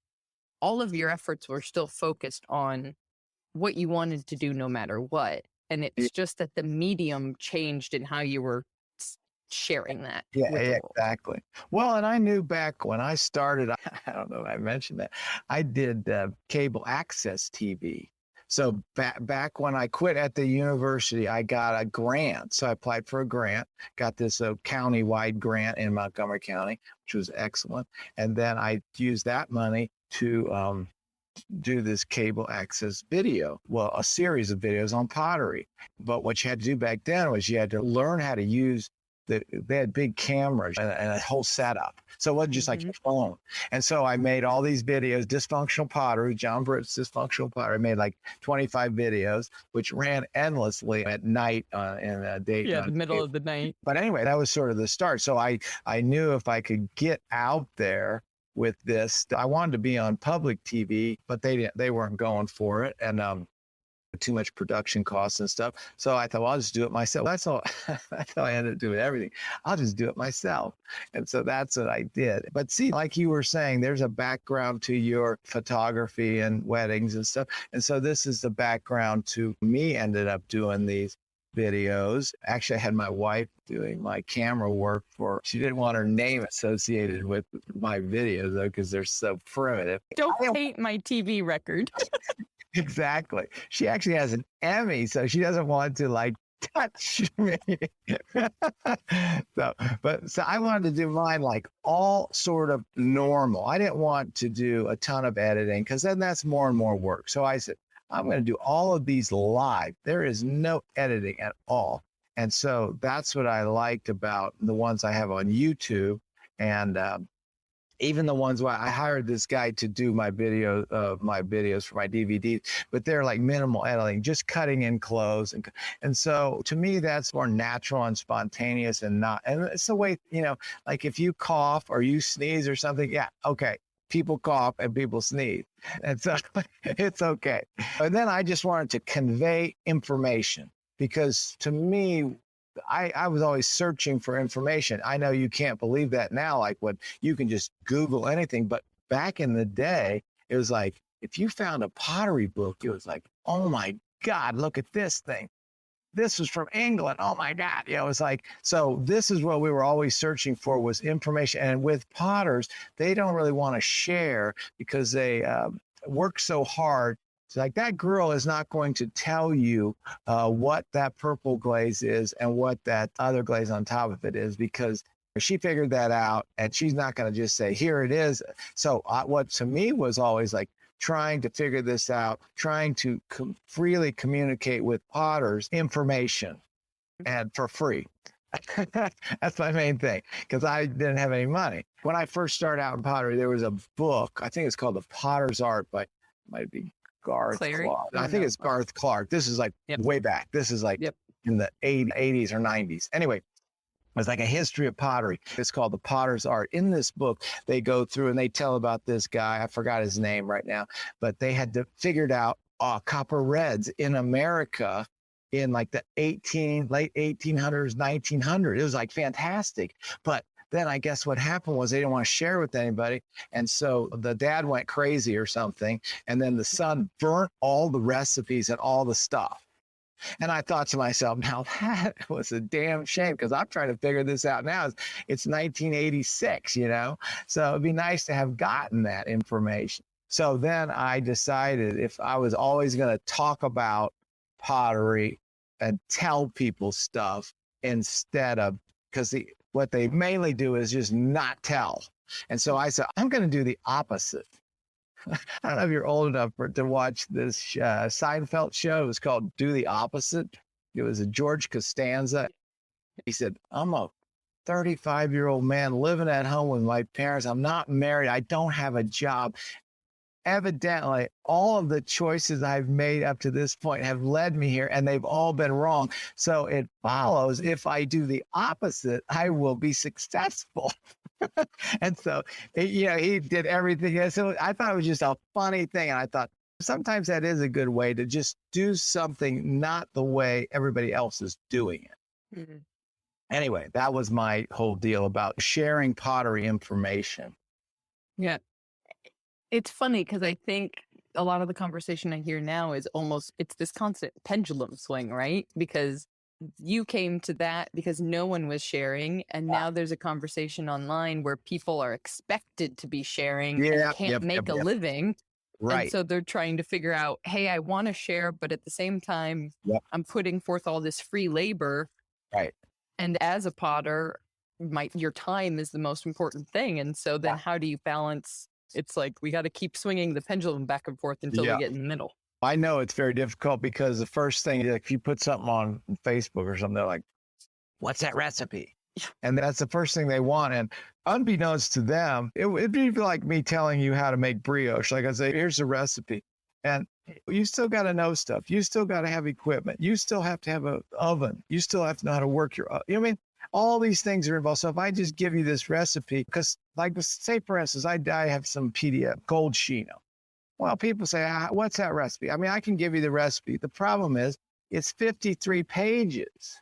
all of your efforts were still focused on what you wanted to do no matter what. And it's just that the medium changed in how you were sharing that. Yeah, with the world. exactly. Well, and I knew back when I started, I don't know if I mentioned that, I did cable access TV. So back when I quit at the university, I got a grant. So I applied for a grant, got this county-wide grant in Montgomery County, which was excellent. And then I used that money to do this cable access video, well, a series of videos on pottery. But what you had to do back then was you had to learn how to use they had big cameras and a whole setup. So it wasn't just like your phone. And so I made all these videos, dysfunctional pottery, John Britt's dysfunctional pottery. I made like 25 videos, which ran endlessly at night in a day. Yeah, the middle of the night. But anyway, that was sort of the start. So I knew if I could get out there with this, I wanted to be on public TV, but they weren't going for it. And too much production costs and stuff. So I thought, well, I'll just do it myself. That's how I ended up doing everything. I'll just do it myself. And so that's what I did. But see, like you were saying, there's a background to your photography and weddings and stuff. And so this is the background to me ended up doing these videos. Actually, I had my wife doing my camera work she didn't want her name associated with my videos though, because they're so primitive. Don't paint my TV record. Exactly. She actually has an Emmy, so she doesn't want to like touch me. So I wanted to do mine like all sort of normal. I didn't want to do a ton of editing because then that's more and more work. So I said, I'm going to do all of these live. There is no editing at all. And so that's what I liked about the ones I have on YouTube. And even the ones where I hired this guy to do my videos for my DVDs, but they're like minimal editing, just cutting in clothes. And so to me, that's more natural and spontaneous and it's the way, like if you cough or you sneeze or something, yeah, okay. People cough and people sneeze. And so it's okay. And then I just wanted to convey information because to me, I was always searching for information. I know you can't believe that now, like what you can just Google anything. But back in the day, it was like, if you found a pottery book, it was like, oh my God, look at this thing. This was from England. Oh my God. It was like, so this is what we were always searching for was information. And with potters, they don't really want to share because they work so hard. It's like that girl is not going to tell you what that purple glaze is and what that other glaze on top of it is because she figured that out and she's not going to just say, here it is. So what to me was always like trying to figure this out, trying to freely communicate with potters information and for free. That's my main thing because I didn't have any money. When I first started out in pottery, there was a book, I think it's called The Potter's Art, but might be Garth Clark. I think it's Garth Clark. This is like way back. This is like in the 80s or 90s. Anyway, it's like a history of pottery. It's called The Potter's Art. In this book, they go through and they tell about this guy. I forgot his name right now, but they had figured out copper reds in America in like the late 1800s, 1900s. It was like fantastic. But then I guess what happened was they didn't want to share with anybody. And so the dad went crazy or something. And then the son burnt all the recipes and all the stuff. And I thought to myself, now that was a damn shame because I'm trying to figure this out now. It's 1986, so it'd be nice to have gotten that information. So then I decided if I was always going to talk about pottery and tell people stuff instead of, because what they mainly do is just not tell. And so I said, I'm going to do the opposite. I don't know if you're old enough to watch this Seinfeld show. It was called Do the Opposite. It was a George Costanza. He said, I'm a 35-year-old man living at home with my parents. I'm not married. I don't have a job. evidently all of the choices I've made up to this point have led me here, and they've all been wrong. So it follows if I do the opposite, I will be successful. And so, he did everything. So I thought it was just a funny thing. And I thought sometimes that is a good way to just do something not the way everybody else is doing it. Mm-hmm. Anyway, that was my whole deal about sharing pottery information. Yeah. It's funny because I think a lot of the conversation I hear now is it's this constant pendulum swing, right? Because you came to that because no one was sharing. And now there's a conversation online where people are expected to be sharing and can't make a living. Right. And so they're trying to figure out, hey, I want to share, but at the same time, I'm putting forth all this free labor. Right. And as a potter, your time is the most important thing. And so then how do you balance? It's like we got to keep swinging the pendulum back and forth until we get in the middle. I know it's very difficult because the first thing, if you put something on Facebook or something, they're like, what's that recipe? And that's the first thing they want. And unbeknownst to them, it'd be like me telling you how to make brioche. Like I say, here's the recipe. And you still got to know stuff. You still got to have equipment. You still have to have an oven. You still have to know how to work your, all these things are involved. So if I just give you this recipe, because like say for instance, I have some PDF, gold Shino. Well, people say, what's that recipe? I can give you the recipe. The problem is it's 53 pages.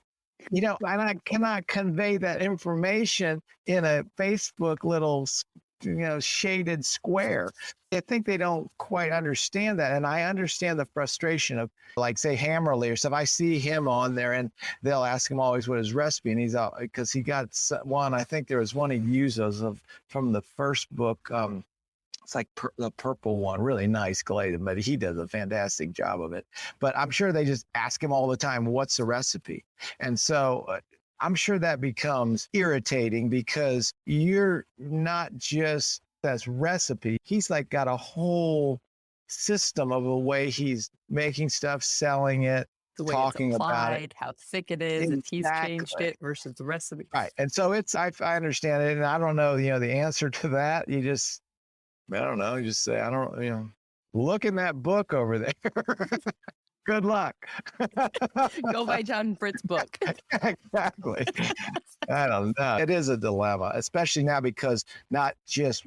And I cannot convey that information in a Facebook little, shaded square. I think they don't quite understand that. And I understand the frustration of, like, say, Hammerly or stuff. I see him on there and they'll ask him always what his recipe. And he's out because he got one. I think there was one he used from the first book. It's like the purple one, really nice glaze, but he does a fantastic job of it. But I'm sure they just ask him all the time, what's the recipe? And so I'm sure that becomes irritating because you're not just that's recipe. He's like got a whole system of a way he's making stuff, selling it, the way talking it's applied, about it, how thick it is, if he's changed it versus the recipe. Right. And so I understand it. And I don't know, the answer to that. I don't know. You just say, look in that book over there. Good luck. Go buy John Britt's book. Exactly. I don't know. It is a dilemma, especially now because not just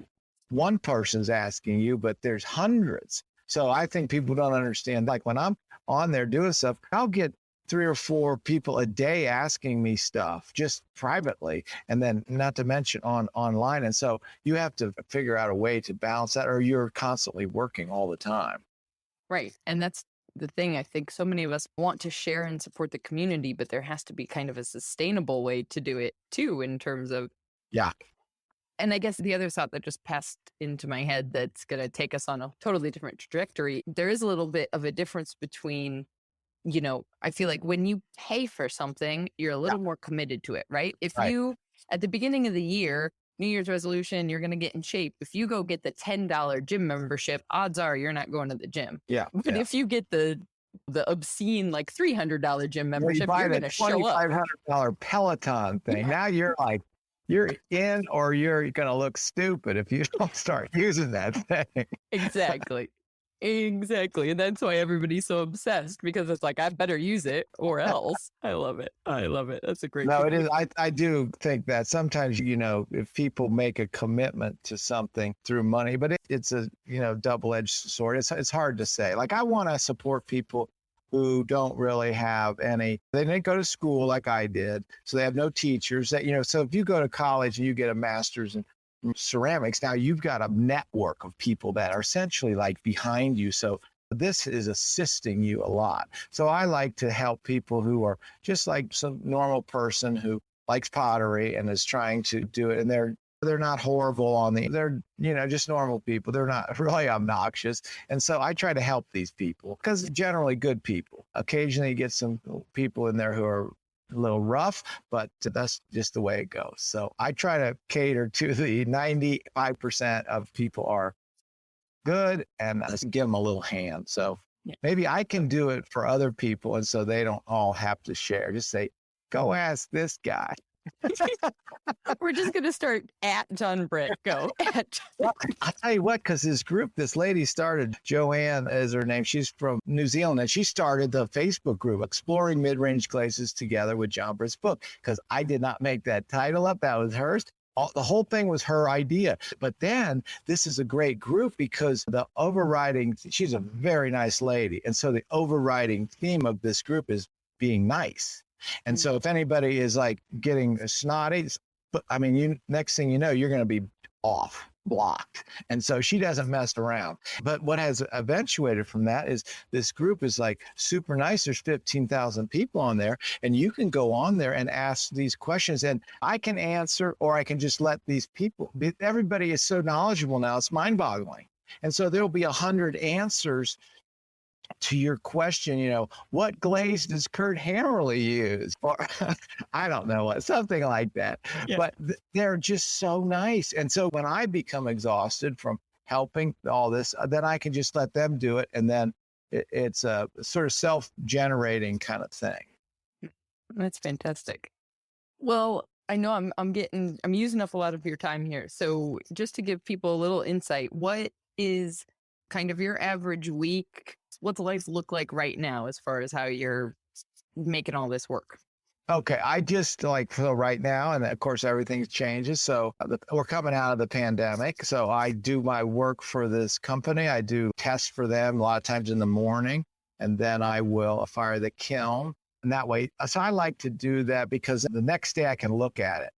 one person's asking you, but there's hundreds. So I think people don't understand. Like when I'm on there doing stuff, I'll get 3 or 4 people a day asking me stuff just privately, and then not to mention online. And so you have to figure out a way to balance that, or you're constantly working all the time. Right. And that's the thing. I think so many of us want to share and support the community, but there has to be kind of a sustainable way to do it too, in terms of. Yeah. And I guess the other thought that just passed into my head that's going to take us on a totally different trajectory. There is a little bit of a difference between, I feel like when you pay for something, you're a little more committed to it, right? If you, at the beginning of the year, New Year's resolution, you're going to get in shape. If you go get the $10 gym membership, odds are you're not going to the gym. Yeah. But if you get the obscene, like $300 gym membership, you're going to show up. $2,500 Peloton thing. Now you're in, or you're going to look stupid if you don't start using that thing. Exactly. And that's why everybody's so obsessed, because it's like, I better use it or else. I love it. That's a great. No, it is. I do think that sometimes, if people make a commitment to something through money, but it's a, double-edged sword. It's hard to say. Like, I want to support people who don't really have they didn't go to school like I did. So they have no teachers so if you go to college and you get a master's in ceramics, now you've got a network of people that are essentially like behind you. So this is assisting you a lot. So I like to help people who are just like some normal person who likes pottery and is trying to do it. And they're not horrible they're, just normal people. They're not really obnoxious. And so I try to help these people because generally good people. Occasionally you get some people in there who are a little rough, but that's just the way it goes. So I try to cater to the 95% of people are good and just give them a little hand. So maybe I can do it for other people. And so they don't all have to share. Just say, go ask this guy. We're just going to start at John Britt. Go. Well, I'll tell you what, because this lady started, Joanne is her name. She's from New Zealand, and she started the Facebook group, Exploring Mid-Range Glazes Together with John Britt's book, because I did not make that title up. That was hers. The whole thing was her idea. But then this is a great group because she's a very nice lady. And so the overriding theme of this group is being nice. And so if anybody is like getting snotty, but I mean, next thing you know, you're going to be blocked. And so she doesn't mess around. But what has eventuated from that is this group is like super nice. There's 15,000 people on there, and you can go on there and ask these questions, and I can answer, or I can just let these people. Everybody is so knowledgeable now; it's mind-boggling. And so there'll be 100 answers to your question, what glaze does Kurt Hammerly use? Or I don't know something like that. Yeah. But they're just so nice. And so when I become exhausted from helping all this, then I can just let them do it. And then it's a sort of self-generating kind of thing. That's fantastic. Well, I know I'm using up a lot of your time here. So just to give people a little insight, what is kind of your average week? What's life look like right now as far as how you're making all this work? Okay, I just so right now, and of course everything changes. So we're coming out of the pandemic. So I do my work for this company. I do tests for them a lot of times in the morning, and then I will fire the kiln. And that way, so I like to do that because the next day I can look at it.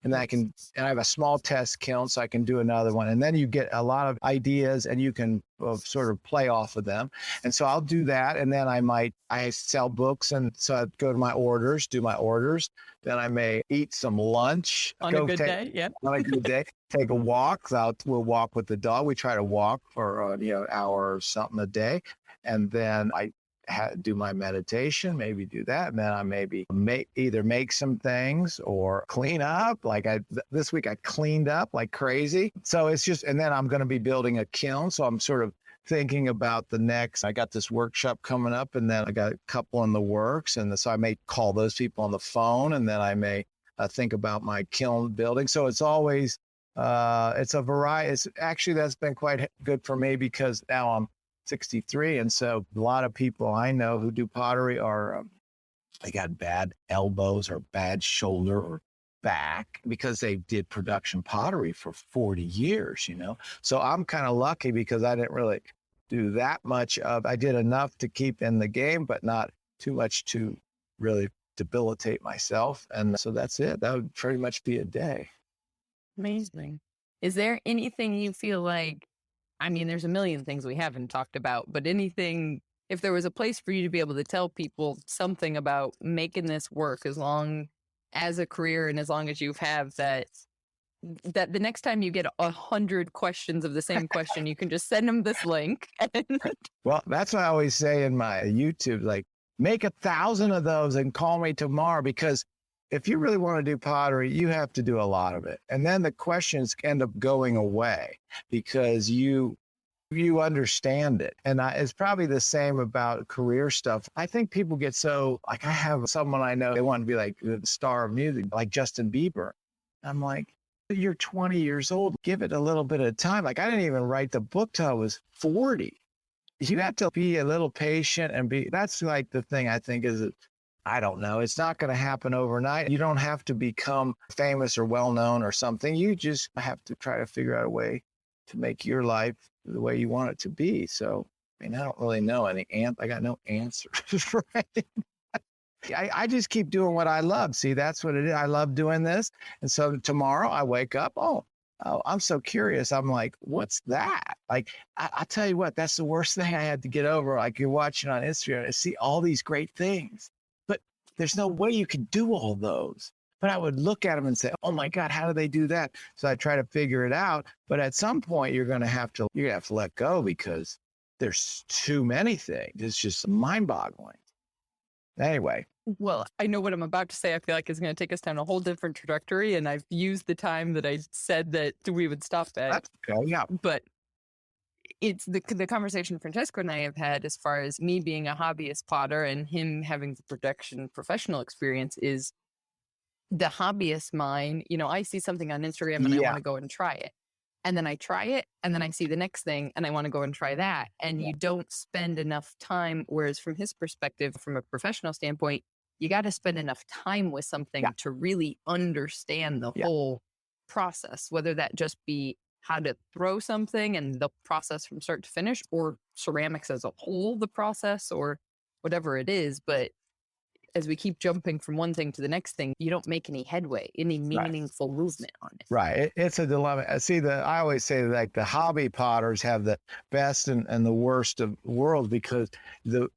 And I have a small test kiln, so I can do another one. And then you get a lot of ideas and you can sort of play off of them. And so I'll do that. And then I sell books. And so I go to my orders, do my orders. Then I may eat some lunch. On a good day, yeah. On a good day. Take a walk. We'll walk with the dog. We try to walk for an hour or something a day. And then I do my meditation, maybe do that. And then I maybe either make some things or clean up. This week I cleaned up like crazy. So it's just, and then I'm going to be building a kiln. So I'm sort of thinking about I got this workshop coming up, and then I got a couple in the works. And so I may call those people on the phone, and then I may think about my kiln building. So it's always, it's a variety. That's been quite good for me because now I'm 63. And so a lot of people I know who do pottery they got bad elbows or bad shoulder or back because they did production pottery for 40 years, So I'm kind of lucky because I didn't really do that much I did enough to keep in the game, but not too much to really debilitate myself. And so that's it. That would pretty much be a day. Amazing. Is there anything you feel like, there's a million things we haven't talked about, but anything, if there was a place for you to be able to tell people something about making this work as long as a career and as long as you have that the next time you get 100 questions of the same question, you can just send them this link. Well, that's what I always say in my YouTube, make 1,000 of those and call me tomorrow, because if you really want to do pottery, you have to do a lot of it. And then the questions end up going away because you understand it. And it's probably the same about career stuff. I think people get so, I have someone I know, they want to be like the star of music, like Justin Bieber. I'm like, you're 20 years old. Give it a little bit of time. I didn't even write the book till I was 40. You have to be a little patient that's the thing I think is, I don't know. It's not going to happen overnight. You don't have to become famous or well-known or something. You just have to try to figure out a way to make your life the way you want it to be. So, I don't really know I got no answers, right? I just keep doing what I love. See, that's what it is. I love doing this. And so tomorrow I wake up, I'm so curious. I'm like, what's that? I tell you what, that's the worst thing I had to get over. You're watching on Instagram and see all these great things. There's no way you can do all those. But I would look at them and say, oh my God, how do they do that? So I try to figure it out. But at some point you're going to have to let go because there's too many things. It's just mind-boggling. Anyway. Well, I know what I'm about to say. I feel like it's going to take us down a whole different trajectory. And I've used the time that I said that we would stop at. That's okay, yeah. But it's the conversation Francesco and I have had as far as me being a hobbyist potter and him having the production professional experience is the hobbyist mind, I see something on Instagram and I want to go and try it. And then I try it and then I see the next thing and I want to go and try that. And you don't spend enough time. Whereas from his perspective, from a professional standpoint, you got to spend enough time with something to really understand the whole process, whether that just be how to throw something and the process from start to finish, or ceramics as a whole, the process, or whatever it is. But as we keep jumping from one thing to the next thing, you don't make any headway, any meaningful movement on it. Right. It's a dilemma. See, I always say like the hobby potters have the best and the worst of worlds, because the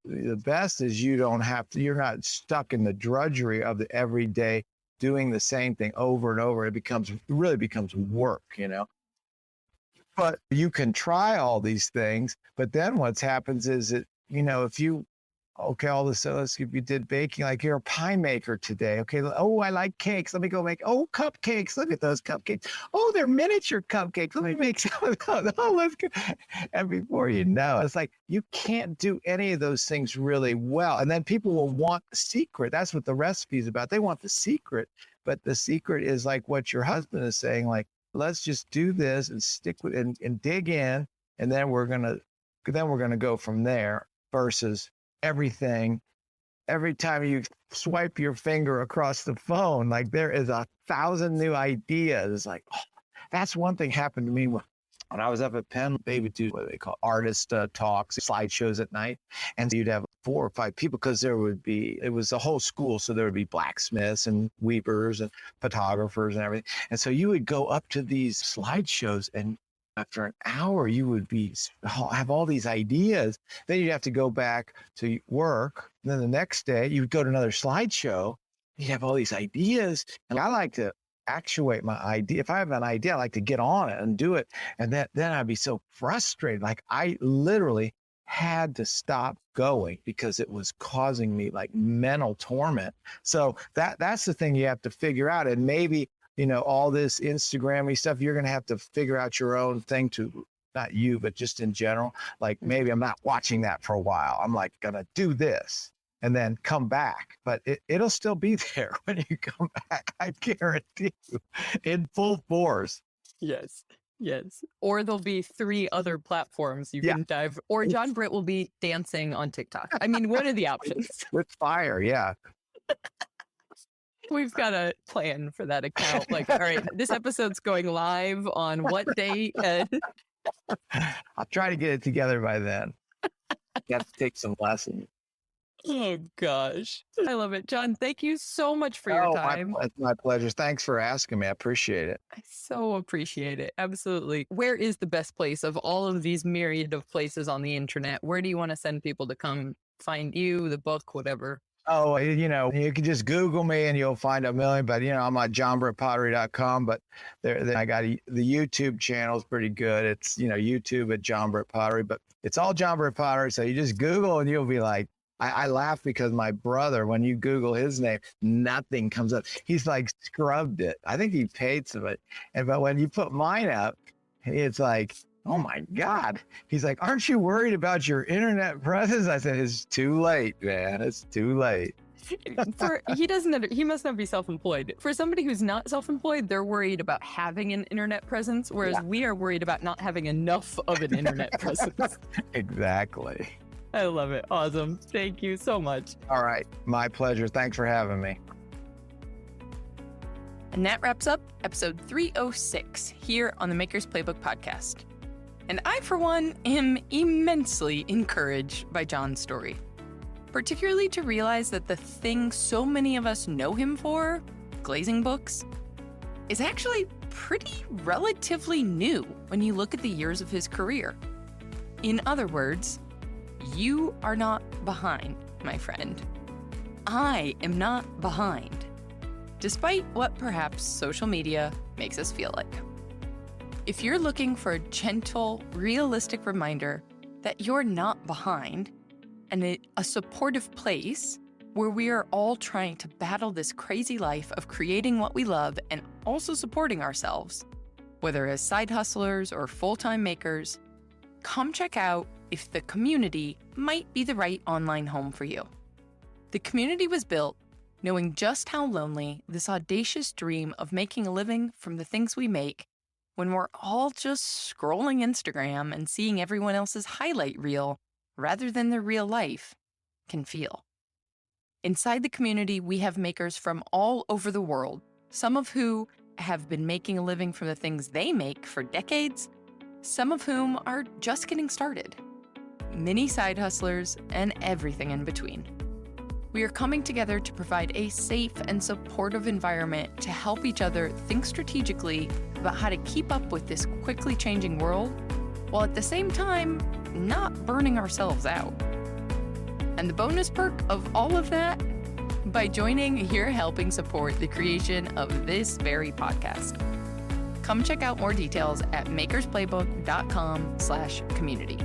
best is you're not stuck in the drudgery of the everyday doing the same thing over and over. It really becomes work, But you can try all these things, but then what happens is that, if you all this, if you did baking, like you're a pie maker today. Okay. Oh, I like cakes. Let me go make, cupcakes. Look at those cupcakes. Oh, they're miniature cupcakes. Let me make some of those. Oh, let's go. And before you know, it's like, you can't do any of those things really well. And then people will want the secret. That's what the recipe is about. They want the secret, but the secret is like what your husband is saying, like, let's just do this and stick with and dig in. And then we're going to go from there, versus every time you swipe your finger across the phone, like there is 1,000 new ideas. It's like, that's one thing happened to me when I was up at Penn. They would do what they call artist talks, slideshows at night. And you'd have 4 or 5 people, because it was a whole school. So there would be blacksmiths and weavers and photographers and everything. And so you would go up to these slideshows, and after an hour, you would have all these ideas. Then you'd have to go back to work. And then the next day, you would go to another slideshow. You'd have all these ideas. And I like to actuate my idea. If I have an idea, I like to get on it and do it. And then I'd be so frustrated. Like I literally had to stop going because it was causing me like mental torment. So that's the thing you have to figure out. And maybe all this Instagram-y stuff, you're going to have to figure out your own thing to, not you, but just in general. Like maybe I'm not watching that for a while. I'm like going to do this and then come back, but it'll still be there when you come back. I guarantee you, in full force. Yes. Or there'll be 3 other platforms you can dive, or John Britt will be dancing on TikTok. I mean, what are the options? With fire. Yeah. We've got a plan for that account. Like, all right, this episode's going live on what date? I'll try to get it together by then. You have to take some lessons. Oh, gosh. I love it. John, thank you so much for your time. It's my pleasure. Thanks for asking me. I appreciate it. I so appreciate it. Absolutely. Where is the best place of all of these myriad of places on the internet? Where do you want to send people to come find you, the book, whatever? Oh, you can just Google me and you'll find a million, but I'm on johnbrittpottery.com, but there I got the YouTube channel is pretty good. It's, YouTube at John Britt Pottery, but it's all John Britt Pottery. So you just Google and you'll be like, I laugh because my brother, when you Google his name, nothing comes up. He's like scrubbed it. I think he paid some of it. But when you put mine up, it's like, oh my God. He's like, aren't you worried about your internet presence? I said, it's too late, man. It's too late. He must not be self-employed. For somebody who's not self-employed, they're worried about having an internet presence, whereas we are worried about not having enough of an internet presence. Exactly. I love it. Awesome. Thank you so much. All right. My pleasure. Thanks for having me. And that wraps up episode 306 here on the Maker's Playbook podcast. And I, for one, am immensely encouraged by John's story, particularly to realize that the thing so many of us know him for, glazing books, is actually pretty relatively new when you look at the years of his career. In other words, you are not behind, my friend. I am not behind, despite what perhaps social media makes us feel like. If you're looking for a gentle, realistic reminder that you're not behind, and a supportive place where we are all trying to battle this crazy life of creating what we love and also supporting ourselves, whether as side hustlers or full-time makers, come check out if the community might be the right online home for you. The community was built knowing just how lonely this audacious dream of making a living from the things we make, when we're all just scrolling Instagram and seeing everyone else's highlight reel rather than their real life, can feel. Inside the community, we have makers from all over the world, some of who have been making a living from the things they make for decades, some of whom are just getting started. Mini side hustlers and everything in between. We are coming together to provide a safe and supportive environment to help each other think strategically about how to keep up with this quickly changing world, while at the same time, not burning ourselves out. And the bonus perk of all of that? By joining, you're helping support the creation of this very podcast. Come check out more details at makersplaybook.com/community.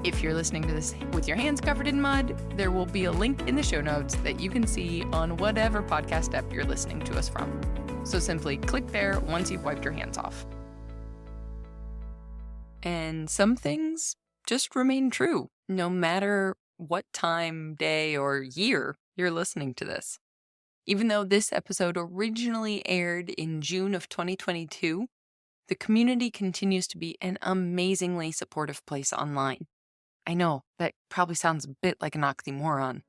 If you're listening to this with your hands covered in mud, there will be a link in the show notes that you can see on whatever podcast app you're listening to us from. So simply click there once you've wiped your hands off. And some things just remain true, no matter what time, day, or year you're listening to this. Even though this episode originally aired in June of 2022, the community continues to be an amazingly supportive place online. I know, that probably sounds a bit like an oxymoron.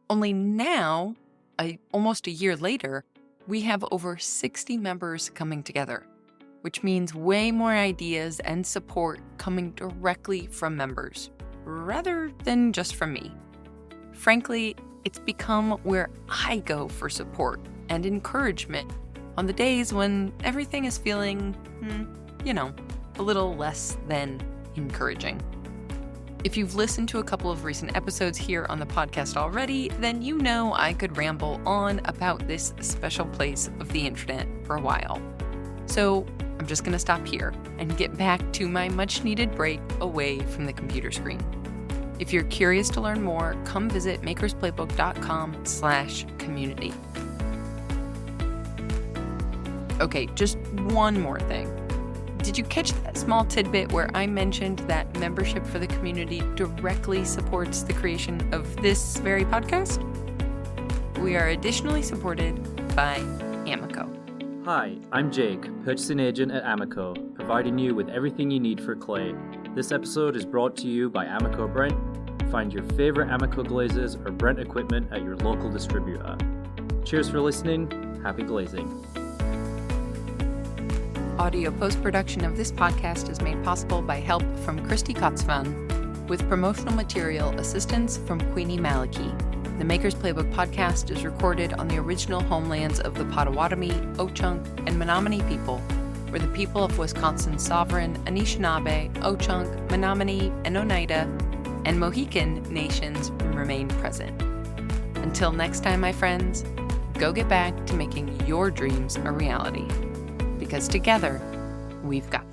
Only now, almost a year later, we have over 60 members coming together, which means way more ideas and support coming directly from members, rather than just from me. Frankly, it's become where I go for support and encouragement on the days when everything is feeling, a little less than encouraging. If you've listened to a couple of recent episodes here on the podcast already, then you know I could ramble on about this special place of the internet for a while. So I'm just going to stop here and get back to my much-needed break away from the computer screen. If you're curious to learn more, come visit makersplaybook.com/community. Okay, just one more thing. Did you catch that small tidbit where I mentioned that membership for the community directly supports the creation of this very podcast? We are additionally supported by Amico. Hi, I'm Jake, purchasing agent at Amico, providing you with everything you need for clay. This episode is brought to you by Amico Brent. Find your favorite Amico glazes or Brent equipment at your local distributor. Cheers for listening. Happy glazing. Audio post-production of this podcast is made possible by help from Christy Kotzvan, with promotional material assistance from Queenie Maliki. The Maker's Playbook podcast is recorded on the original homelands of the Potawatomi, Ho-Chunk, and Menominee people, where the people of Wisconsin's sovereign Anishinaabe, Ho-Chunk, Menominee, and Oneida, and Mohican nations remain present. Until next time, my friends, go get back to making your dreams a reality. Because together, we've got